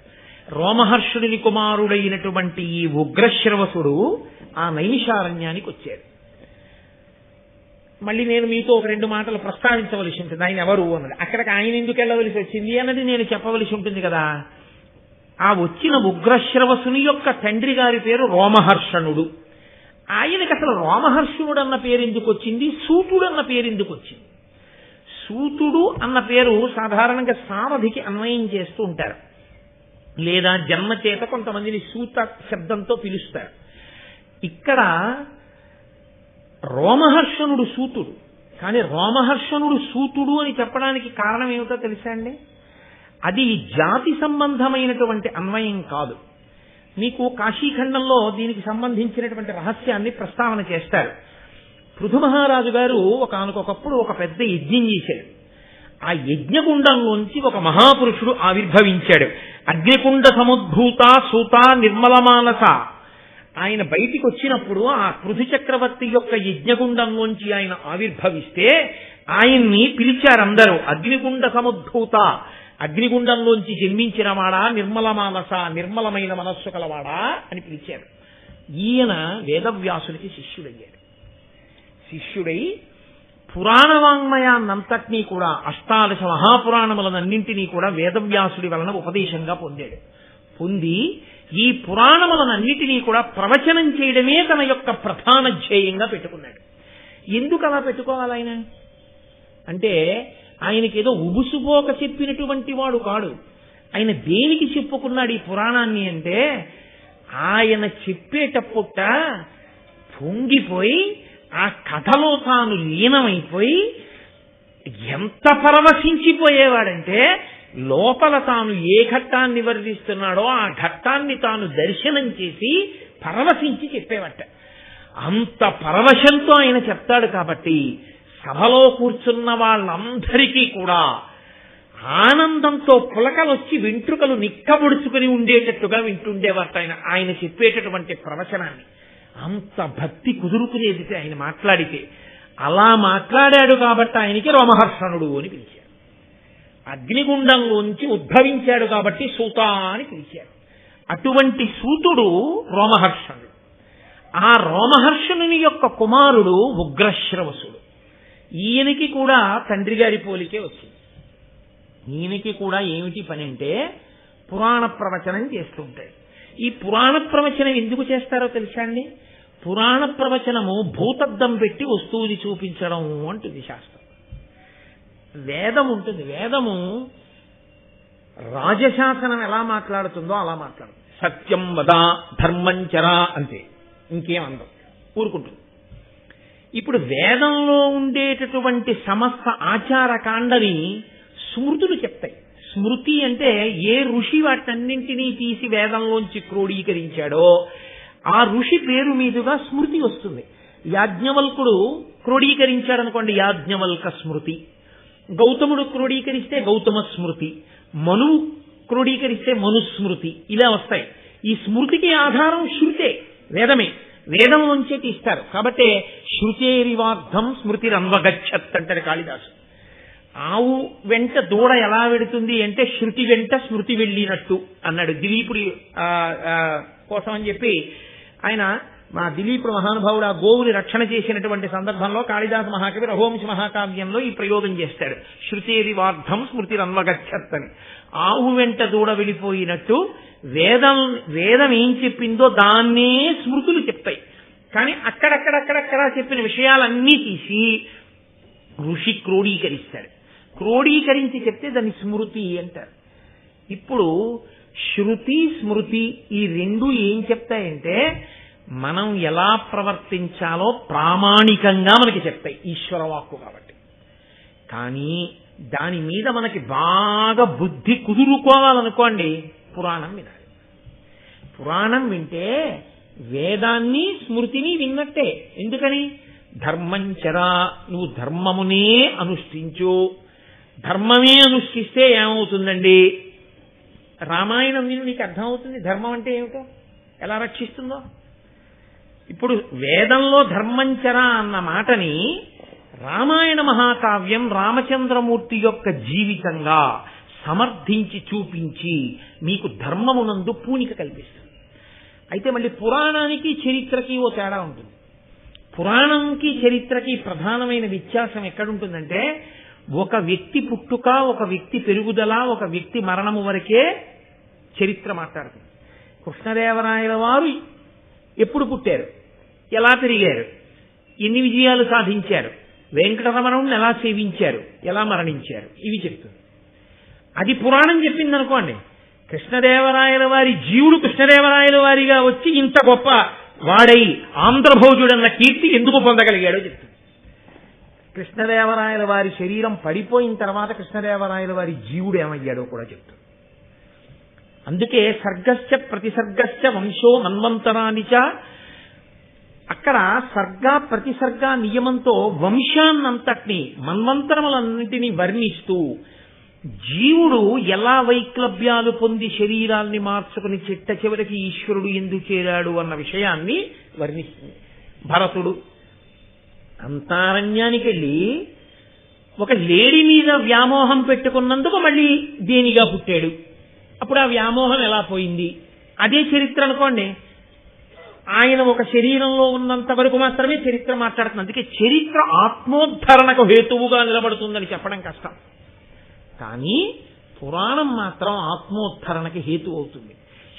రోమహర్షుడిని కుమారుడైనటువంటి ఈ ఉగ్రశ్రవసుడు ఆ నైమిషారణ్యానికి వచ్చాడు. మళ్ళీ నేను మీతో ఒక 2 మాటలు ప్రస్తావించవలసి ఉంటుంది. ఆయన ఎవరు అన్నది, అక్కడికి ఆయన ఎందుకు వెళ్ళవలసి వచ్చింది అన్నది నేను చెప్పవలసి ఉంటుంది కదా. ఆ వచ్చిన ఉగ్రశ్రవసుని యొక్క తండ్రి గారి పేరు రోమహర్షణుడు. ఆయనకి అసలు రోమహర్షణుడు అన్న పేరు ఎందుకు వచ్చింది, సూతుడు అన్న పేరు ఎందుకు వచ్చింది? సూతుడు అన్న పేరు సాధారణంగా సారథికి అన్వయం చేస్తూ ఉంటారు, లేదా జన్మ చేత కొంతమందిని సూత శబ్దంతో పిలుస్తారు. ఇక్కడ రోమహర్షణుడు సూతుడు, కానీ రోమహర్షణుడు సూతుడు అని చెప్పడానికి కారణం ఏమిటో తెలుసా అండి? అది జాతి సంబంధమైనటువంటి అన్వయం కాదు. మీకు కాశీఖండంలో దీనికి సంబంధించినటువంటి రహస్యాన్ని ప్రస్తావన చేస్తారు. పృథు మహారాజు గారు ఒకానొకప్పుడు ఒక పెద్ద యజ్ఞం చేశాడు. ఆ యజ్ఞగుండంలోంచి ఒక మహాపురుషుడు ఆవిర్భవించాడు. అగ్నికుండ సముద్భూత సూత నిర్మల మానస. ఆయన బయటికి వచ్చినప్పుడు ఆ పృథు చక్రవర్తి యొక్క యజ్ఞగుండంలోంచి ఆయన ఆవిర్భవిస్తే ఆయన్ని పిలిచారందరూ. అగ్నికుండ సముద్భూత, అగ్నిగుండంలోంచి జన్మించిన వాడా, నిర్మల మానస, నిర్మలమైన మనస్సు కలవాడా అని పిలిచారు. ఈయన వేదవ్యాసునికి శిష్యుడయ్యాడు. శిష్యుడై పురాణ వాంగ్మయాన్నంతటినీ కూడా, 18 మహాపురాణములనన్నింటినీ కూడా వేదవ్యాసుడి వలన ఉపదేశంగా పొందాడు. పొంది ఈ పురాణములనన్నిటినీ కూడా ప్రవచనం చేయడమే తన యొక్క ప్రధాన ధ్యేయంగా పెట్టుకున్నాడు. ఎందుకు అలా పెట్టుకోవాలి ఆయన అంటే, ఆయనకేదో ఉబుసుపోక చెప్పినటువంటి వాడు కాడు. ఆయన దేనికి చెప్పుకున్నాడు ఈ పురాణాన్ని అంటే, ఆయన చెప్పేటప్పుట పొంగిపోయి ఆ కథలో తాను లీనమైపోయి ఎంత పరవశించిపోయేవాడంటే, లోపల తాను ఏ ఘట్టాన్ని వర్ణిస్తున్నాడో ఆ ఘట్టాన్ని తాను దర్శనం చేసి పరవశించి చెప్పేవట. అంత పరవశంతో ఆయన చెప్తాడు. కాబట్టి సభలో కూర్చున్న వాళ్ళందరికీ కూడా ఆనందంతో పులకలొచ్చి వెంట్రుకలు నిక్కబొడుచుకుని ఉండేటట్టుగా వింటుండేవారు ఆయన చెప్పేటటువంటి ప్రవచనాన్ని. అంత భక్తి కుదురుకునేది ఆయన మాట్లాడితే. అలా మాట్లాడాడు కాబట్టి ఆయనకి రోమహర్షణుడు అని పిలిచారు. అగ్నిగుండంలోంచి ఉద్భవించాడు కాబట్టి సూత అని పిలిచారు. అటువంటి సూతుడు రోమహర్షణుడు. ఆ రోమహర్షణుని యొక్క కుమారుడు ఉగ్రశ్రవసుడు. ఈయనకి కూడా తండ్రి గారి పోలికే వచ్చింది. ఈయనకి కూడా ఏమిటి పని అంటే, పురాణ ప్రవచనం చేస్తుంటాడు. ఈ పురాణ ప్రవచనం ఎందుకు చేస్తారో తెలుసా అండి? పురాణ ప్రవచనము భూతద్దం పెట్టి వస్తువుని చూపించడం అంటుంది శాస్త్రం. వేదం ఉంటుంది. వేదము రాజశాసనం ఎలా మాట్లాడుతుందో అలా మాట్లాడుతుంది. సత్యం వద ధర్మంచరా అంతే, ఇంకేం అందం, ఊరుకుంటుంది. ఇప్పుడు వేదంలో ఉండేటటువంటి సమస్త ఆచార కాండని స్మృతులు చెప్తాయి. స్మృతి అంటే ఏ ఋషి వాటన్నింటినీ తీసి వేదంలోంచి క్రోడీకరించాడో ఆ ఋషి పేరు మీదుగా స్మృతి వస్తుంది. యాజ్ఞవల్కుడు క్రోడీకరించాడనుకోండి, యాజ్ఞవల్క స్మృతి. గౌతముడు క్రోడీకరిస్తే గౌతమ స్మృతి. మనువు క్రోడీకరిస్తే మనుస్మృతి. ఇలా వస్తాయి. ఈ స్మృతికి ఆధారం శృతే, వేదమే. వేదం నుంచే తీస్తారు. కాబట్టి శృతేరివార్థం స్మృతిరన్వగచ్చత్ అంటాడు కాళిదాసు. ఆవు వెంట దూడ ఎలా వెడుతుంది అంటే శృతి వెంట స్మృతి వెళ్ళినట్టు అన్నాడు దిలీపుడి కోసం అని చెప్పి ఆయన మా దిలీపుడు మహానుభావుడు ఆ గోవుని రక్షణ చేసినటువంటి సందర్భంలో కాళిదాస మహాకవి రఘువంశ మహాకావ్యంలో ఈ ప్రయోగం చేస్తాడు. శృతేరివార్థం స్మృతిరన్వగచ్చత్ అని. ఆవు వెంట దూడ వెళ్ళిపోయినట్టు వేదం ఏం చెప్పిందో దాన్నే స్మృతులు చెప్తాయి. కానీ అక్కడక్కడక్కడక్కడ చెప్పిన విషయాలన్నీ తీసి ఋషి క్రోడీకరిస్తాడు. క్రోడీకరించి చెప్తే దాన్ని స్మృతి అంటారు. ఇప్పుడు శృతి స్మృతి ఈ రెండు ఏం చెప్తాయంటే మనం ఎలా ప్రవర్తించాలో ప్రామాణికంగా మనకి చెప్తాయి, ఈశ్వరవాక్కు కాబట్టి. కానీ దాని మీద మనకి బాగా బుద్ధి కుదురుకోవాలనుకోండి, పురాణం వినాలి. పురాణం వింటే వేదాన్ని స్మృతిని విన్నట్టే. ఎందుకని? ధర్మంచరా, నువ్వు ధర్మమునే అనుష్ఠించు. ధర్మమే అనుష్ఠిస్తే ఏమవుతుందండి? రామాయణం విని నీకు అర్థమవుతుంది ధర్మం అంటే ఏమిటో, ఎలా రక్షిస్తుందో. ఇప్పుడు వేదంలో ధర్మంచరా అన్న మాటని రామాయణ మహాకావ్యం రామచంద్రమూర్తి యొక్క జీవితంగా సమర్థించి చూపించి మీకు ధర్మమునందు పూనిక కల్పిస్తుంది. అయితే మళ్ళీ పురాణానికి చరిత్రకి ఓ తేడా ఉంటుంది. పురాణంకి చరిత్రకి ప్రధానమైన వ్యత్యాసం ఎక్కడుంటుందంటే ఒక వ్యక్తి పుట్టుక, ఒక వ్యక్తి పెరుగుదల, ఒక వ్యక్తి మరణము వరకే చరిత్ర మాట్లాడుతుంది. కృష్ణదేవరాయల వారు ఎప్పుడు పుట్టారు, ఎలా పెరిగారు, ఎన్ని విజయాలు సాధించారు, వెంకటరమణుని ఎలా సేవించారు, ఎలా మరణించారు, ఇవి చెప్తుంది. అది పురాణం చెప్పింది అనుకోండి. కృష్ణదేవరాయల వారి జీవుడు కృష్ణదేవరాయల వారిగా వచ్చి ఇంత గొప్ప వాడై ఆంధ్రభోజుడన్న కీర్తి ఎందుకు పొందగలిగాడో చెప్తుంది. కృష్ణదేవరాయల వారి శరీరం పడిపోయిన తర్వాత కృష్ణదేవరాయల వారి జీవుడు ఏమయ్యాడో కూడా చెప్తుంది. అందుకే సర్గశ్చ ప్రతిసర్గశ్చ వంశో మన్వంతరానిచ, అక్కడ సర్గ ప్రతిసర్గ నియమంతో వంశాన్నంతటినీ మన్వంతరములన్నింటినీ వర్ణిస్తూ జీవుడు ఎలా వైక్లభ్యాలు పొంది శరీరాల్ని మార్చుకుని చిట్ట చివరికి ఈశ్వరుడు ఎందుకు చేరాడు అన్న విషయాన్ని వర్ణిస్తుంది. భరతుడు అంతారణ్యానికి వెళ్ళి ఒక లేడీ మీద వ్యామోహం పెట్టుకున్నందుకు మళ్ళీ దేనిగా పుట్టాడు. అప్పుడు ఆ వ్యామోహం ఎలా పోయింది, అదే చరిత్ర అనుకోండి. ఆయన ఒక శరీరంలో ఉన్నంత వరకు మాత్రమే చరిత్ర మాట్లాడుతుంది. అందుకే చరిత్ర ఆత్మోద్ధరణకు హేతువుగా నిలబడుతుందని చెప్పడం కష్టం. కానీ పురాణం మాత్రం ఆత్మోద్ధరణకి హేతు అవుతుంది.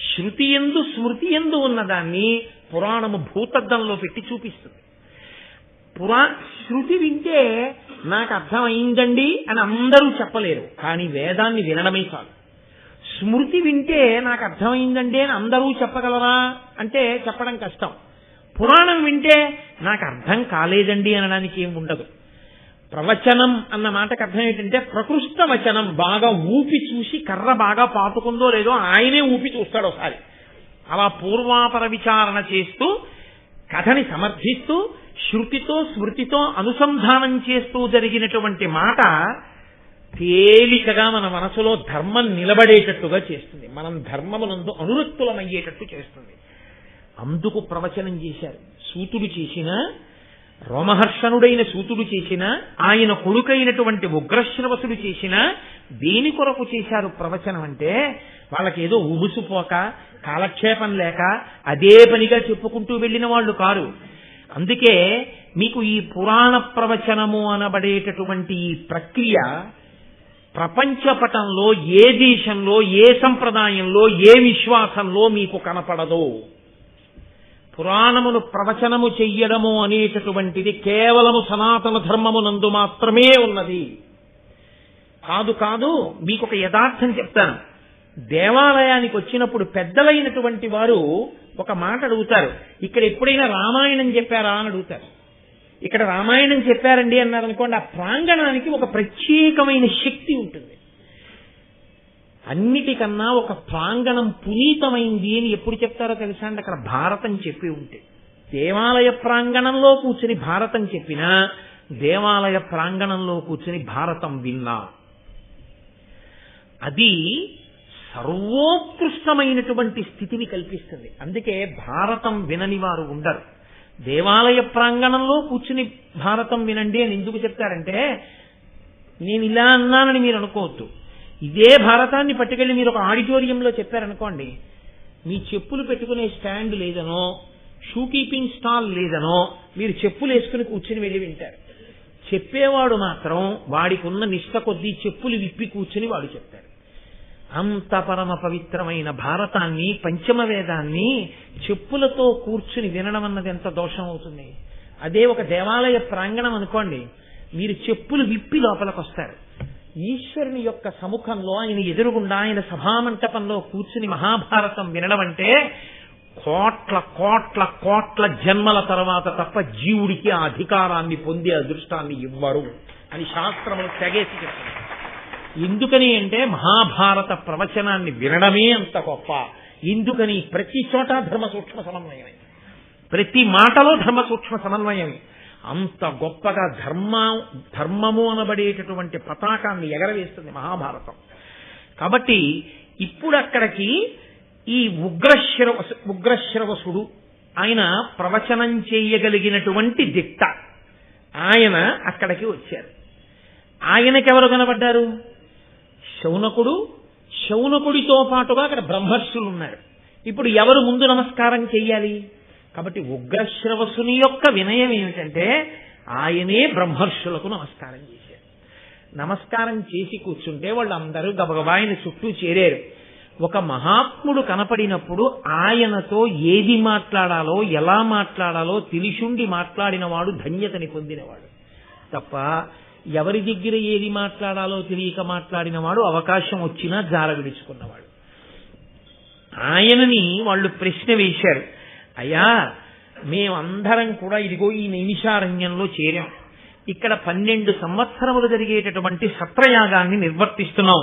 శృతి యందు స్మృతి యందు ఉన్నదాన్ని పురాణము భూతద్దంలో పెట్టి చూపిస్తుంది. శృతి వింటే నాకు అర్థమైందండి అని అందరూ చెప్పలేరు, కానీ వేదాన్ని వినడమే చాలు. స్మృతి వింటే నాకు అర్థమైందండి అని అందరూ చెప్పగలరా అంటే చెప్పడం కష్టం. పురాణం వింటే నాకు అర్థం కాలేదండి అనడానికి ఏం ఉండదు. ప్రవచనం అన్న మాటకు అర్థం ఏంటంటే ప్రకృష్ట వచనం, బాగా ఊపి చూసి కర్ర బాగా పాతుకుందో లేదో ఆయనే ఊపి చూస్తాడు ఒకసారి. అలా పూర్వాపర విచారణ చేస్తూ కథని సమర్థిస్తూ శృతితో స్మృతితో అనుసంధానం చేస్తూ జరిగినటువంటి మాట తేలికగా మన మనసులో ధర్మం నిలబడేటట్టుగా చేస్తుంది. మనం ధర్మమునందు అనురక్తులమయ్యేటట్టు చేస్తుంది. అందుకు ప్రవచనం చేశారు. సూతుడు చేసిన, రోమహర్షణుడైన సూతుడు చేసిన, ఆయన కొడుకైనటువంటి ఉగ్రశ్రవసుడు చేసిన, దేని కొరకు చేశారు ప్రవచనం అంటే వాళ్ళకేదో ఉబుసుపోక కాలక్షేపం లేక అదే పనిగా చెప్పుకుంటూ వెళ్ళిన వాళ్ళు కారు. అందుకే మీకు ఈ పురాణ ప్రవచనము అనబడేటటువంటి ఈ ప్రక్రియ ప్రపంచపటంలో ఏ దేశంలో, ఏ సంప్రదాయంలో, ఏ విశ్వాసంలో మీకు కనపడదు. పురాణమును ప్రవచనము చెయ్యడము అనేటటువంటిది కేవలము సనాతన ధర్మమునందు మాత్రమే ఉన్నది. కాదు, మీకు ఒక యథార్థం చెప్తాను. దేవాలయానికి వచ్చినప్పుడు పెద్దలైనటువంటి వారు ఒక మాట అడుగుతారు, ఇక్కడ ఎప్పుడైనా రామాయణం చెప్పారా అని అడుగుతారు. ఇక్కడ రామాయణం చెప్పారండి అన్నారనుకోండి, ఆ ప్రాంగణానికి ఒక ప్రత్యేకమైన శక్తి ఉంటుంది. అన్నిటికన్నా ఒక ప్రాంగణం పునీతమైంది అని ఎప్పుడు చెప్తారో తెలుసా అండి? అక్కడ భారతం చెప్పి ఉంటే. దేవాలయ ప్రాంగణంలో కూర్చుని భారతం చెప్పినా, దేవాలయ ప్రాంగణంలో కూర్చుని భారతం విన్నా, అది సర్వోత్కృష్టమైనటువంటి స్థితిని కల్పిస్తుంది. అందుకే భారతం వినని వారు ఉండరు. దేవాలయ ప్రాంగణంలో కూర్చుని భారతం వినండి అని ఎందుకు చెప్తారంటే, నేను ఇలా అన్నానని మీరు అనుకోవద్దు. ఇదే భారతాన్ని పట్టుకెళ్ళి మీరు ఒక ఆడిటోరియంలో చెప్పారనుకోండి, మీ చెప్పులు పెట్టుకునే స్టాండ్ లేదనో, షూ కీపింగ్ స్టాల్ లేదనో, మీరు చెప్పులు వేసుకుని కూర్చుని వెళ్ళి వింటారు. చెప్పేవాడు మాత్రం వాడికి ఉన్న నిష్ట కొద్దీ చెప్పులు విప్పి కూర్చుని వాడు చెప్తారు. అంత పరమ పవిత్రమైన భారతాన్ని, పంచమ వేదాన్ని చెప్పులతో కూర్చుని వినడం అన్నది ఎంత దోషం అవుతుంది. అదే ఒక దేవాలయ ప్రాంగణం అనుకోండి, మీరు చెప్పులు విప్పి లోపలికి వస్తారు. ఈశ్వరుని యొక్క సముఖంలో, ఆయన ఎదురుగుండా, ఆయన సభామంటపంలో కూర్చుని మహాభారతం వినడం అంటే కోట్ల కోట్ల కోట్ల జన్మల తర్వాత తప్ప జీవుడికి ఆ అధికారాన్ని పొందే అదృష్టాన్ని ఇవ్వరు అని శాస్త్రములు తెగేసి చెప్తారు. ఎందుకని అంటే మహాభారత ప్రవచనాన్ని వినడమే అంత గొప్ప. ఎందుకని ప్రతి చోట ధర్మ సూక్ష్మ సమన్వయమే, ప్రతి మాటలో ధర్మ సూక్ష్మ సమన్వయమే. అంత గొప్పగా ధర్మము అనబడేటటువంటి పతాకాన్ని ఎగరవేస్తుంది మహాభారతం. కాబట్టి ఇప్పుడు అక్కడికి ఈ ఉగ్రశ్రవసుడు ఆయన ప్రవచనం చేయగలిగినటువంటి దిట్ట ఆయన అక్కడికి వచ్చారు. ఆయనకెవరు కనబడ్డారు? శౌనకుడు, శౌనకుడితో పాటుగా అక్కడ బ్రహ్మర్షులు ఉన్నారు. ఇప్పుడు ఎవరు ముందు నమస్కారం చెయ్యాలి? కాబట్టి ఉగ్రశ్రవసుని యొక్క వినయం ఏమిటంటే ఆయనే బ్రహ్మర్షులకు నమస్కారం చేశారు. నమస్కారం చేసి కూర్చుంటే వాళ్ళందరూ గబగబా ఆయన చుట్టూ చేరారు. ఒక మహాత్ముడు కనపడినప్పుడు ఆయనతో ఏది మాట్లాడాలో, ఎలా మాట్లాడాలో తెలిసుండి మాట్లాడినవాడు ధన్యతని పొందినవాడు తప్ప ఎవరి దగ్గర ఏది మాట్లాడాలో తెలియక మాట్లాడినవాడు అవకాశం వచ్చినా జార విడుచుకున్నవాడు. ఆయనని వాళ్ళు ప్రశ్న వేశారు, అయ్యా మేమందరం కూడా ఇదిగో ఈ నైమిషారణ్యంలో చేరాం, ఇక్కడ 12 సంవత్సరములు జరిగేటటువంటి సత్రయాగాన్ని నిర్వర్తిస్తున్నాం,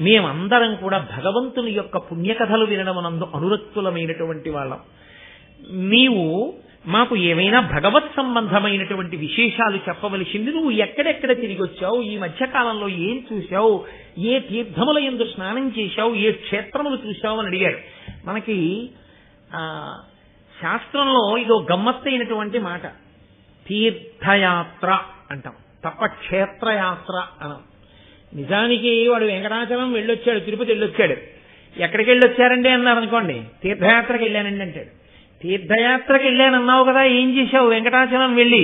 మేమందరం కూడా భగవంతుని యొక్క పుణ్యకథలు వినడమనందు అనురక్తులమైనటువంటి వాళ్ళం. నీవు మాకు ఏమైనా భగవత్ సంబంధమైనటువంటి విశేషాలు చెప్పవలసింది. నువ్వు ఎక్కడెక్కడ తిరిగి వచ్చావు, ఈ మధ్యకాలంలో ఏం చూశావు, ఏ తీర్థముల యందు స్నానం చేశావు, ఏ క్షేత్రములు చూశావు అని అడిగారు. మనకి శాస్త్రంలో ఇదో గమ్మత్తైనటువంటి మాట, తీర్థయాత్ర అంటాం తప్ప క్షేత్రయాత్ర అనం. నిజానికి వాడు వెంకటాచలం వెళ్ళొచ్చాడు, తిరుపతి వెళ్ళొచ్చాడు, ఎక్కడికి వెళ్ళొచ్చారండి అన్నారు అనుకోండి, తీర్థయాత్రకి వెళ్ళానండి అంటాడు. తీర్థయాత్రకి వెళ్ళానన్నావు కదా, ఏం చేశావు? వెంకటాచలం వెళ్ళి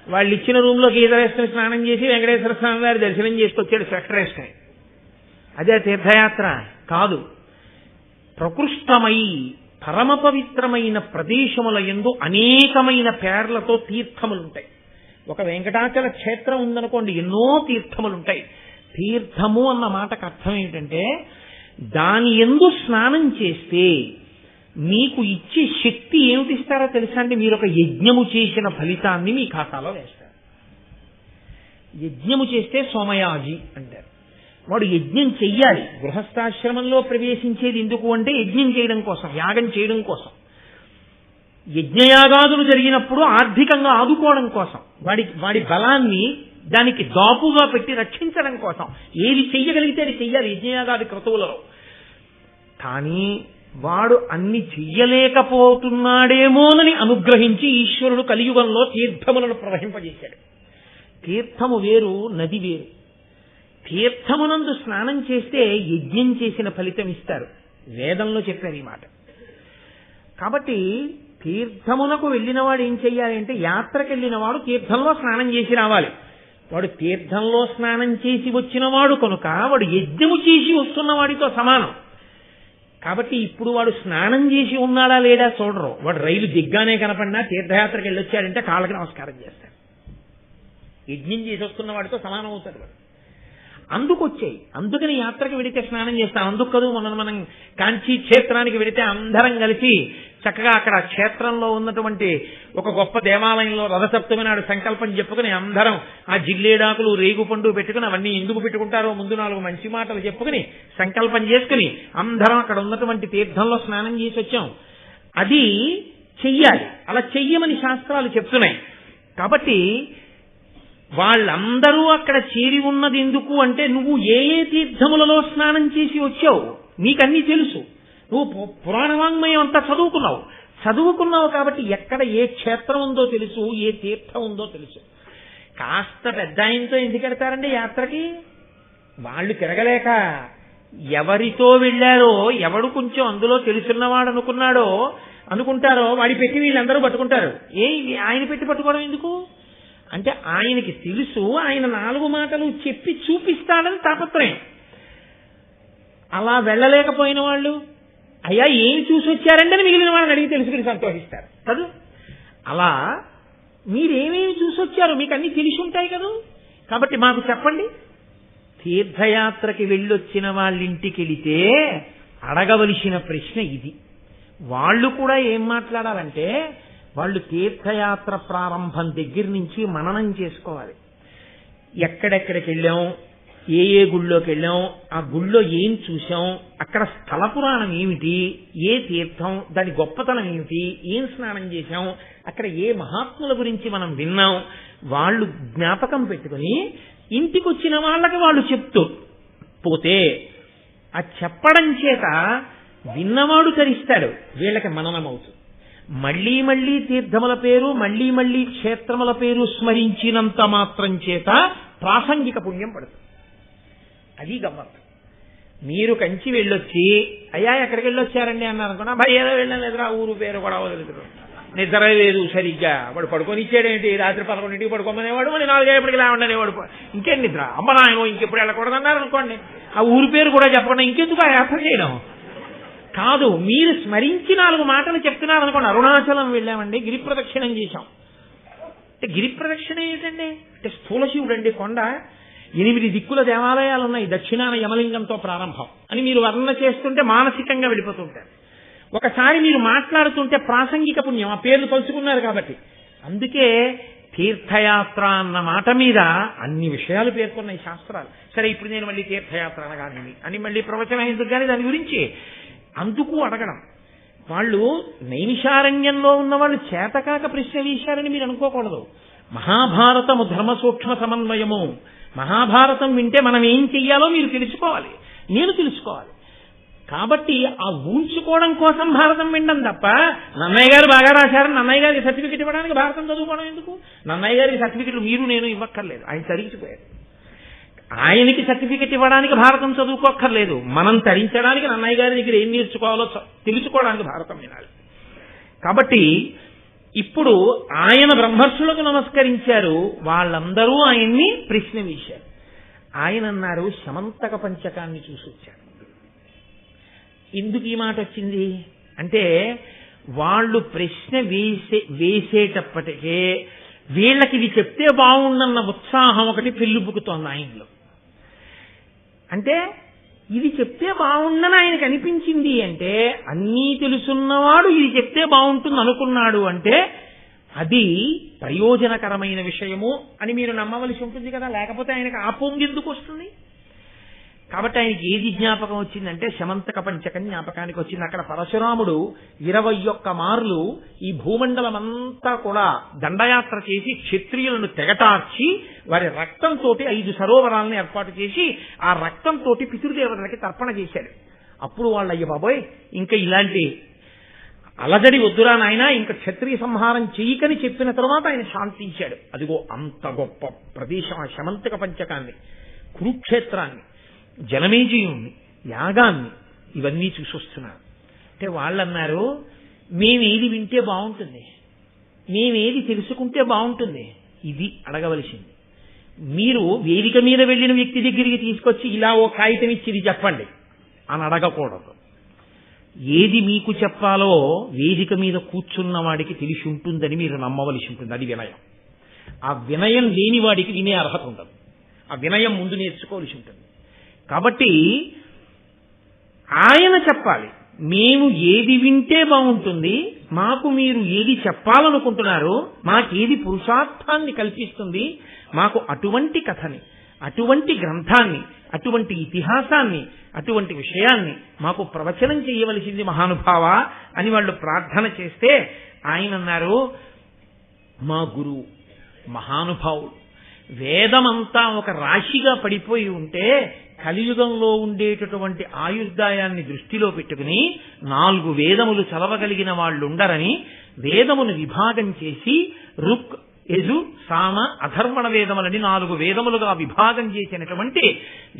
వాళ్ళు ఇచ్చిన రూమ్లో గీత వేసుకుని స్నానం చేసి వెంకటేశ్వర స్వామి వారి దర్శనం చేసుకొచ్చాడు స్వెటర్ వేసుకుని. అదే తీర్థయాత్ర కాదు. ప్రకృష్టమై పరమ పవిత్రమైన ప్రదేశముల యందు అనేకమైన పేర్లతో తీర్థములుంటాయి. ఒక వెంకటాచల క్షేత్రం ఉందనుకోండి, ఎన్నో తీర్థములుంటాయి. తీర్థము అన్న మాటకు అర్థం ఏమిటంటే దాని యందు స్నానం చేస్తే మీకు ఇచ్చే శక్తి ఏమిటిస్తారో తెలుసా అండి? మీరు ఒక యజ్ఞము చేసిన ఫలితాన్ని మీ ఖాతాలో వేస్తారు. యజ్ఞము చేస్తే సోమయాజి అంటారు. వాడు యజ్ఞం చెయ్యాలి. గృహస్థాశ్రమంలో ప్రవేశించేది ఎందుకు అంటే యజ్ఞం చేయడం కోసం, యాగం చేయడం కోసం. యజ్ఞయాగాదులు జరిగినప్పుడు ఆర్థికంగా ఆదుకోవడం కోసం, వాడి బలాన్ని దానికి దాపుగా పెట్టి రక్షించడం కోసం ఏది చెయ్యగలిగితే అది చెయ్యాలి యజ్ఞయాగాది క్రతువులలో. కానీ వాడు అన్ని చెయ్యలేకపోతున్నాడేమోనని అనుగ్రహించి ఈశ్వరుడు కలియుగంలో తీర్థములను ప్రవహింపజేశాడు. తీర్థము వేరు, నది వేరు. తీర్థమునందు స్నానం చేస్తే యజ్ఞం చేసిన ఫలితం ఇస్తారు. వేదంలో చెప్పారు ఈ మాట. కాబట్టి తీర్థమునకు వెళ్ళిన వాడు ఏం చెయ్యాలి అంటే, యాత్రకు వెళ్ళిన వాడు తీర్థంలో స్నానం చేసి రావాలి. వాడు తీర్థంలో స్నానం చేసి వచ్చినవాడు కనుక వాడు యజ్ఞము చేసి వస్తున్న వాడితో సమానం. కాబట్టి ఇప్పుడు వాడు స్నానం చేసి ఉన్నాడా లేడా చూడరు. వాడు రైలు దిగ్గానే కనపడినా తీర్థయాత్రకు వెళ్ళొచ్చాడంటే కాళ్ళకి నమస్కారం చేస్తాడు. యజ్ఞం చేసి వస్తున్న వాడితో సమానం అవుతాడు వాడు. అందుకొచ్చాయి. అందుకని యాత్రకు వెడితే స్నానం చేస్తాం. అందుకు కదూ మనం కాంచీ క్షేత్రానికి వెడితే అందరం కలిసి చక్కగా అక్కడ క్షేత్రంలో ఉన్నటువంటి ఒక గొప్ప దేవాలయంలో రథసప్తమి నాడు సంకల్పం చెప్పుకుని అందరం ఆ జిల్లేడాకులు రేగుపండు పెట్టుకుని, అవన్నీ ఎందుకు పెట్టుకుంటారో ముందు 4 మంచి మాటలు చెప్పుకుని సంకల్పం చేసుకుని అందరం అక్కడ ఉన్నటువంటి తీర్థంలో స్నానం చేసి వచ్చాం. అది చెయ్యాలి. అలా చెయ్యమని శాస్త్రాలు చెప్తున్నాయి. కాబట్టి వాళ్ళందరూ అక్కడ చేరి ఉన్నది ఎందుకు అంటే, నువ్వు ఏ ఏ తీర్థములలో స్నానం చేసి వచ్చావు నీకన్నీ తెలుసు. నువ్వు పురాణ వాంగ్మయం అంతా చదువుకున్నావు. చదువుకున్నావు కాబట్టి ఎక్కడ ఏ క్షేత్రం ఉందో తెలుసు, ఏ తీర్థం ఉందో తెలుసు. కాస్త పెద్ద ఆయనతో ఎందుకు వెడతారండి యాత్రకి? వాళ్ళు తిరగలేక ఎవరితో వెళ్ళారో, ఎవడు కొంచెం అందులో తెలుసున్నవాడు అనుకుంటారో వాడి పెట్టి వీళ్ళందరూ పట్టుకుంటారు. ఆయన పెట్టి పట్టుకోవడం ఎందుకు అంటే ఆయనకి తెలుసు, ఆయన 4 మాటలు చెప్పి చూపిస్తాడని తాపత్రయం. అలా వెళ్ళలేకపోయిన వాళ్ళు అయ్యా ఏమి చూసి వచ్చారంటే మిగిలిన వాళ్ళని అడిగి తెలుసుకుని సంతోషిస్తారు కదా. అలా మీరేమేమి చూసి వచ్చారో మీకు అన్ని తెలిసి ఉంటాయి కదా. కాబట్టి మాకు చెప్పండి. తీర్థయాత్రకి వెళ్ళొచ్చిన వాళ్ళింటికి వెళితే అడగవలసిన ప్రశ్న ఇది. వాళ్ళు కూడా ఏం మాట్లాడాలంటే వాళ్ళు తీర్థయాత్ర ప్రారంభం దగ్గర నుంచి మననం చేసుకోవాలి. ఎక్కడెక్కడికి వెళ్ళాం, ఏ గుళ్ళోకి వెళ్ళాం, ఆ గుళ్ళో ఏం చూసాం, అక్కడ స్థల పురాణం ఏమిటి, ఏ తీర్థం, దాని గొప్పతనం ఏమిటి, ఏం స్నానం చేశాం, అక్కడ ఏ మహాత్ముల గురించి మనం విన్నాం, వాళ్ళు జ్ఞాపకం పెట్టుకుని ఇంటికి వచ్చిన వాళ్ళకి వాళ్ళు చెప్తూ పోతే ఆ చెప్పడం చేత విన్నవాడు తరిస్తాడు, వీళ్ళకి మననమవుతుంది. మళ్లీ మళ్లీ తీర్థముల పేరు, మళ్లీ మళ్లీ క్షేత్రముల పేరు స్మరించినంత మాత్రం చేత ప్రాసంగిక పుణ్యం పడుతుంది. అది గమ్మత్తు. మీరు కంచి వెళ్ళొచ్చి అయ్యా ఎక్కడికి వెళ్ళొచ్చారండి అన్నారు అనుకున్నా, భయ ఏదో వెళ్ళాను ఎదురా, ఊరు పేరు కూడా వదులుతుంది, నిద్ర లేదు సరిగ్గా, వాడు పడుకొని ఇచ్చాడేంటి, రాత్రి 11ంటికి పడుకోమనేవాడు, మళ్ళీ 4:00 లేవండనేవాడు, ఇంకేం నిద్ర, అమ్మ నాయనో ఇంకెప్పుడు వెళ్ళకూడదన్నారు అనుకోండి, ఆ ఊరి పేరు కూడా చెప్పకుండా ఇంకెందుకు ఆ యాత్ర చేయడం కాదు. మీరు స్మరించి 4 మాటలు చెప్తున్నారు అనుకోండి. అరుణాచలం వెళ్ళామండి, గిరి ప్రదక్షిణం చేశాం అంటే గిరి ప్రదక్షిణ ఏంటండి అంటే స్థూల శివుడు అండి, కొండ, 8 దిక్కుల దేవాలయాలు ఉన్నాయి, దక్షిణాన యమలింగంతో ప్రారంభం అని మీరు వర్ణన చేస్తుంటే మానసికంగా వెళ్ళిపోతుంటారు. ఒకసారి మీరు మాట్లాడుతుంటే ప్రాసంగిక పుణ్యం, ఆ పేర్లు కలుసుకున్నారు కాబట్టి. అందుకే తీర్థయాత్ర అన్న మాట మీద అన్ని విషయాలు పేర్కొన్నాయి శాస్త్రాలు. సరే ఇప్పుడు నేను మళ్ళీ తీర్థయాత్ర అనగానే అని మళ్ళీ ప్రవచనం ఎందుకు కానీ దాని గురించి అందుకు అడగడం. వాళ్ళు నైమిషారణ్యంలో ఉన్న వాళ్ళు చేతకాక ప్రశ్న వేశారని మీరు అనుకోకూడదు. మహాభారతము ధర్మ సూక్ష్మ సమన్వయము. మహాభారతం వింటే మనం ఏం చెయ్యాలో మీరు తెలుసుకోవాలి, నేను తెలుసుకోవాలి. కాబట్టి ఆ ఊంచుకోవడం కోసం భారతం వినడం తప్ప నన్నయ్య గారు బాగా రాశారని నన్నయ్య గారికి సర్టిఫికెట్ ఇవ్వడానికి భారతం చదువుకోవడం ఎందుకు? నన్నయ్య గారికి సర్టిఫికెట్లు మీరు నేను ఇవ్వక్కర్లేదు, ఆయన తరిగిపోయారు. ఆయనకి సర్టిఫికెట్ ఇవ్వడానికి భారతం చదువుకోక్కర్లేదు, మనం తరించడానికి నన్నయ్య గారి దగ్గర ఏం నేర్చుకోవాలో తెలుసుకోవడానికి భారతం వినాలి. కాబట్టి ఇప్పుడు ఆయన బ్రహ్మర్షులకు నమస్కరించారు, వాళ్ళందరూ ఆయన్ని ప్రశ్న వేశారు. ఆయన అన్నారు శమంతక పంచకాన్ని చూసి వచ్చారు. ఎందుకు ఈ మాట వచ్చింది అంటే వాళ్ళు ప్రశ్న వేసేటప్పటికే వీళ్ళకి ఇది చెప్తే బాగుండన్న ఉత్సాహం ఒకటి పెళ్ళుబుకుతోంది ఆయనలో. అంటే ఇది చెప్తే బాగుండని ఆయనకు అనిపించింది అంటే అన్నీ తెలుసున్నవాడు ఇది చెప్తే బాగుంటుంది అనుకున్నాడు అంటే అది ప్రయోజనకరమైన విషయము అని మీరు నమ్మవలసి ఉంటుంది కదా. లేకపోతే ఆయనకు ఆ పొంగెందుకు వస్తుంది? కాబట్టి ఆయనకి ఏది జ్ఞాపకం వచ్చిందంటే శమంతక పంచకం జ్ఞాపకానికి వచ్చింది. అక్కడ పరశురాముడు 21 మార్లు ఈ భూమండలం అంతా కూడా దండయాత్ర చేసి క్షత్రియులను తెగటార్చి వారి రక్తంతో 5 సరోవరాలను ఏర్పాటు చేసి ఆ రక్తంతో పితృదేవతలకి తర్పణ చేశాడు. అప్పుడు వాళ్ళు అయ్య బాబోయ్ ఇంకా ఇలాంటి అలజడి వద్దురా నాయన, ఇంకా క్షత్రియ సంహారం చెయ్యకని చెప్పిన తర్వాత ఆయన శాంతించాడు. అదిగో అంత గొప్ప ప్రదేశం ఆ శమంతక పంచకాన్ని, కురుక్షేత్రాన్ని, జనమేజయుణ్ణి, యాగాన్ని, ఇవన్నీ చూసొస్తున్నారు. అంటే వాళ్ళన్నారు మేమేది వింటే బాగుంటుంది, మేమేది తెలుసుకుంటే బాగుంటుంది. ఇది అడగవలసింది. మీరు వేదిక మీద వెళ్ళిన వ్యక్తి దగ్గరికి తీసుకొచ్చి ఇలా ఓ కాగితం ఇచ్చి ఇది చెప్పండి అని అడగకూడదు. ఏది మీకు చెప్పాలో వేదిక మీద కూర్చున్న వాడికి తెలిసి ఉంటుందని మీరు నమ్మవలసి ఉంటుంది. అది వినయం. ఆ వినయం లేని వాడికి వినే అర్హత ఉండదు. ఆ వినయం ముందు నేర్చుకోవలసి ఉంటుంది. కాబట్టి ఆయన చెప్పాలి, మేము ఏది వింటే బాగుంటుంది, మాకు మీరు ఏది చెప్పాలనుకుంటున్నారో, మాకేది పురుషార్థాన్ని కల్పిస్తుంది, మాకు అటువంటి కథని, అటువంటి గ్రంథాన్ని, అటువంటి ఇతిహాసాన్ని, అటువంటి విషయాన్ని మాకు ప్రవచనం చేయవలసింది మహానుభావ అని వాళ్ళు ప్రార్థన చేస్తే ఆయన అన్నారు మా గురువు మహానుభావుడు, వేదమంతా ఒక రాశిగా పడిపోయి ఉంటే కలియుగంలో ఉండేటటువంటి ఆయుర్దాయాన్ని దృష్టిలో పెట్టుకుని 4 వేదములు చదవగలిగిన వాళ్ళు ఉండరని వేదమును విభాగం చేసి రుక్, యజు, సామ, అధర్వణ వేదములని 4 వేదములుగా విభాగం చేసినటువంటి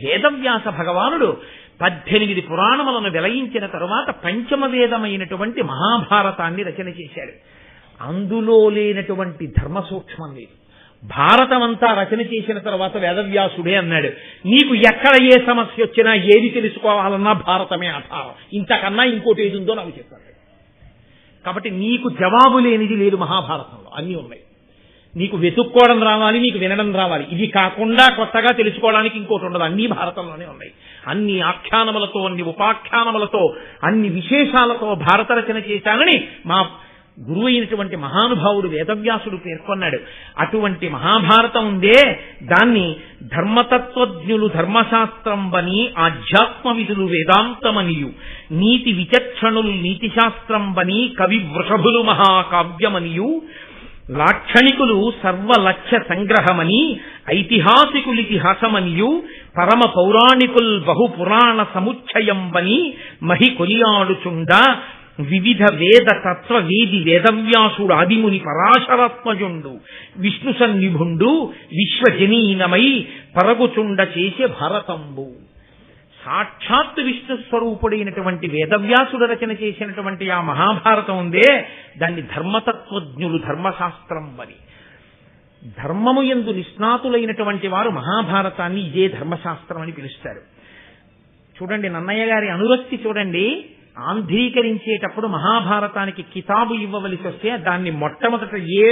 వేదవ్యాస భగవానుడు 18 పురాణములను వెలయించిన తరువాత పంచమ వేదమైనటువంటి మహాభారతాన్ని రచన చేశాడు. అందులో లేనటువంటి ధర్మ సూక్ష్మం లేదు. భారతం అంతా రచన చేసిన తర్వాత వేదవ్యాసుడే అన్నాడు, నీకు ఎక్కడ ఏ సమస్య వచ్చినా ఏది తెలుసుకోవాలన్నా భారతమే ఆధారం, ఇంతకన్నా ఇంకోటి ఏది ఉందో నాకు చెప్పాడు. కాబట్టి నీకు జవాబు లేనిది లేదు మహాభారతంలో, అన్నీ ఉన్నాయి. నీకు వెతుక్కోవడం రావాలి, నీకు వినడం రావాలి. ఇది కాకుండా కొత్తగా తెలుసుకోవడానికి ఇంకోటి ఉండదు, అన్నీ భారతంలోనే ఉన్నాయి. అన్ని ఆఖ్యానములతో, అన్ని ఉపాఖ్యానములతో, అన్ని విశేషాలతో భారత రచన చేశానని మా గురువు అయినటువంటి మహానుభావుడు వేదవ్యాసుడు పేర్కొన్నాడు. అటువంటి మహాభారతం ఉందే, దాన్ని ధర్మతత్వజ్ఞులు ధర్మశాస్త్రం బని, ఆధ్యాత్మ విధులు వేదాంతమనియు, నీతి విచక్షణులు నీతిశాస్త్రం బని, కవి వృషభులు మహాకావ్యమనియు, లాక్షణికులు సర్వలక్ష్య సంగ్రహమని, ఐతిహాసికులితిహాసమనియు, పరమ పౌరాణికుల్ బహుపురాణ సముచ్చయం బని మహి కొనియాడుచుండ, వివిధ వేద తత్వ వేది వేదవ్యాసుడు ఆదిముని పరాశరాత్మజుండు, విష్ణు సన్నిభుండు విశ్వజనీనమై పరగుచుండ చేసే భారతంబు. సాక్షాత్ విష్ణు స్వరూపుడైనటువంటి వేదవ్యాసుడు రచన చేసినటువంటి ఆ మహాభారతం ఉందే, దాన్ని ధర్మతత్వజ్ఞులు ధర్మశాస్త్రం అని, ధర్మము యందు నిష్ణాతులైనటువంటి వారు మహాభారతాన్ని ఇదే ధర్మశాస్త్రం అని పిలుస్తారు. చూడండి, నన్నయ్య గారి అనురక్తి చూడండి. ఆంధ్రీకరించేటప్పుడు మహాభారతానికి కితాబు ఇవ్వవలసి వస్తే దాన్ని మొట్టమొదట ఏ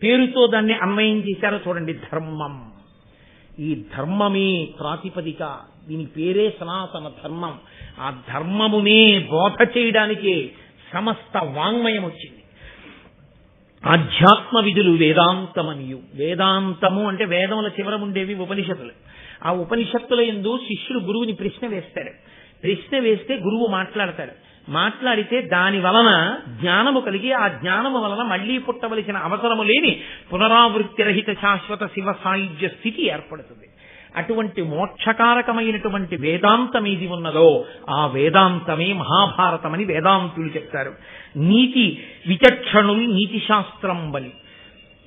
పేరుతో దాన్ని అన్వయం చేశారో చూడండి, ధర్మం. ఈ ధర్మమే ప్రాతిపదిక, దీని పేరే సనాతన ధర్మం. ఆ ధర్మమునే బోధ చేయడానికే సమస్త వాంగ్మయం వచ్చింది. ఆధ్యాత్మ విధులు వేదాంతమనియు, వేదాంతము అంటే వేదముల చివర ఉండేవి ఉపనిషత్తులు. ఆ ఉపనిషత్తుల యందు శిష్యుడు గురువుని ప్రశ్న వేస్తాడు. ప్రశ్న వేస్తే గురువు మాట్లాడతాడు. మాట్లాడితే దాని వలన జ్ఞానము కలిగి, ఆ జ్ఞానము వలన మళ్లీ పుట్టవలసిన అవసరము లేని పునరావృత్తి రహిత శాశ్వత శివ సాయుధ్య స్థితి ఏర్పడుతుంది. అటువంటి మోక్షకారకమైనటువంటి వేదాంతం ఏది ఉన్నదో ఆ వేదాంతమే మహాభారతమని వేదాంతులు చెప్తారు. నీతి విచక్షణులు నీతి శాస్త్రం బలి.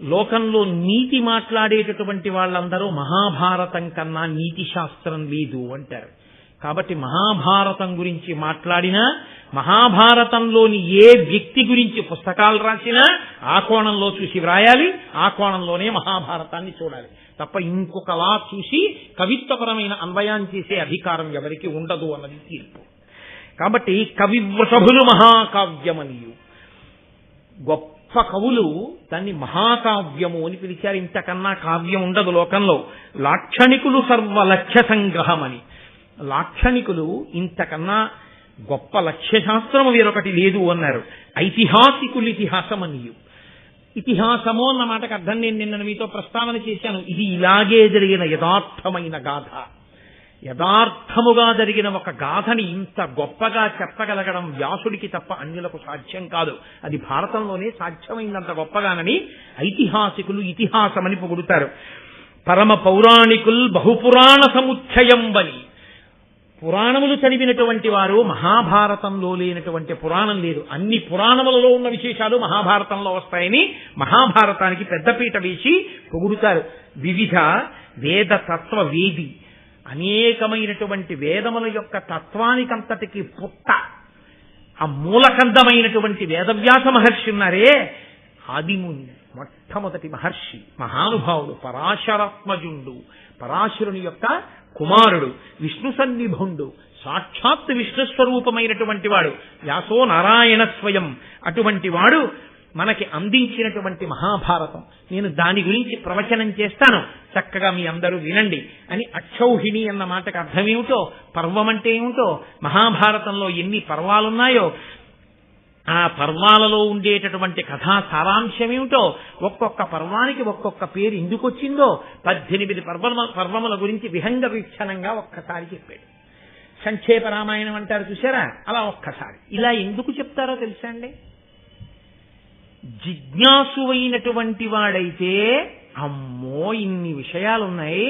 లోకంలో నీతి మాట్లాడేటటువంటి వాళ్ళందరూ మహాభారతం కన్నా నీతి శాస్త్రం లేదు అంటారు. కాబట్టి మహాభారతం గురించి మాట్లాడినా, మహాభారతంలోని ఏ వ్యక్తి గురించి పుస్తకాలు రాసినా ఆ కోణంలో చూసి వ్రాయాలి, ఆ కోణంలోనే మహాభారతాన్ని చూడాలి తప్ప ఇంకొకలా చూసి కవిత్వపరమైన అన్వయం చేసే అధికారం ఎవరికి ఉండదు అన్నది తీర్పు. కాబట్టి కవి వృషభులు మహాకావ్యమనియు, గొప్ప కవులు దాన్ని మహాకావ్యము అని పిలిచారు. ఇంతకన్నా కావ్యం ఉండదు లోకంలో. లాక్షణికులు సర్వలక్ష్య సంగ్రహమని, లాక్షణికులు ఇంతకన్నా గొప్ప లక్ష్యశాస్త్రము వేరొకటి లేదు అన్నారు. ఐతిహాసికులు ఇతిహాసమనియు, ఇతిహాసము అన్న మాటకు అర్థం నేను నిన్న మీతో ప్రస్తావన చేశాను. ఇది ఇలాగే జరిగిన యథార్థమైన గాథ. యథార్థముగా జరిగిన ఒక గాథని ఇంత గొప్పగా చెప్పగలగడం వ్యాసుడికి తప్ప అన్యులకు సాధ్యం కాదు. అది భారతంలోనే సాధ్యమైనంత గొప్పగానని ఐతిహాసికులు ఇతిహాసమని పొగుడుతారు. పరమ పౌరాణికుల్ బహుపురాణ సముచ్చయం బని, పురాణములు చదివినటువంటి వారు మహాభారతంలో లేనటువంటి పురాణం లేదు. అన్ని పురాణములలో ఉన్న విశేషాలు మహాభారతంలో వస్తాయని మహాభారతానికి పెద్దపీట వేసి పొగుడుతారు. వివిధ వేద తత్వ వేది, అనేకమైనటువంటి వేదముల యొక్క తత్వానికంతటికి పుట్ట, ఆ మూలకందమైనటువంటి వేదవ్యాస మహర్షి ఉన్నారే, ఆదిముని మొట్టమొదటి మహర్షి, మహానుభావుడు, పరాశరాత్మజుండు, పరాశరుని యొక్క కుమారుడు, విష్ణు సన్నిభుండు, సాక్షాత్ విష్ణు స్వరూపమైనటువంటి వాడు, వ్యాసో నారాయణ స్వయం. అటువంటి వాడు మనకి అందించినటువంటి మహాభారతం. నేను దాని గురించి ప్రవచనం చేస్తాను, చక్కగా మీ అందరూ వినండి అని. అక్షౌహిణి అన్న మాటకు అర్థమేమిటో, పర్వం అంటే ఏమిటో, మహాభారతంలో ఎన్ని పర్వాలున్నాయో, ఆ పర్వాలలో ఉండేటటువంటి కథా సారాంశం ఏమిటో, ఒక్కొక్క పర్వానికి ఒక్కొక్క పేరు ఎందుకు వచ్చిందో 18 పర్వముల గురించి విహంగ వీక్షణంగా ఒక్కసారి చెప్పాడు. సంక్షేప రామాయణం అంటారు చూసారా, అలా ఒక్కసారి. ఇలా ఎందుకు చెప్తారో తెలుసా అండి? జిజ్ఞాసు అయినటువంటి వాడైతే అమ్మో ఇన్ని విషయాలున్నాయి,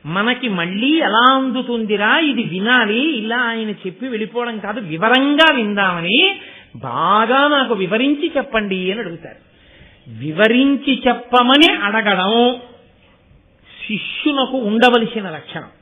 మనకి మళ్ళీ ఎలా అందుతుందిరా, ఇది వినాలి, ఇలా ఆయన చెప్పి వెళ్ళిపోవడం కాదు, వివరంగా విందామని బాగా నాకు వివరించి చెప్పండి అని అడుగుతారు. వివరించి చెప్పమని అడగడం శిష్యునకు ఉండవలసిన లక్షణం.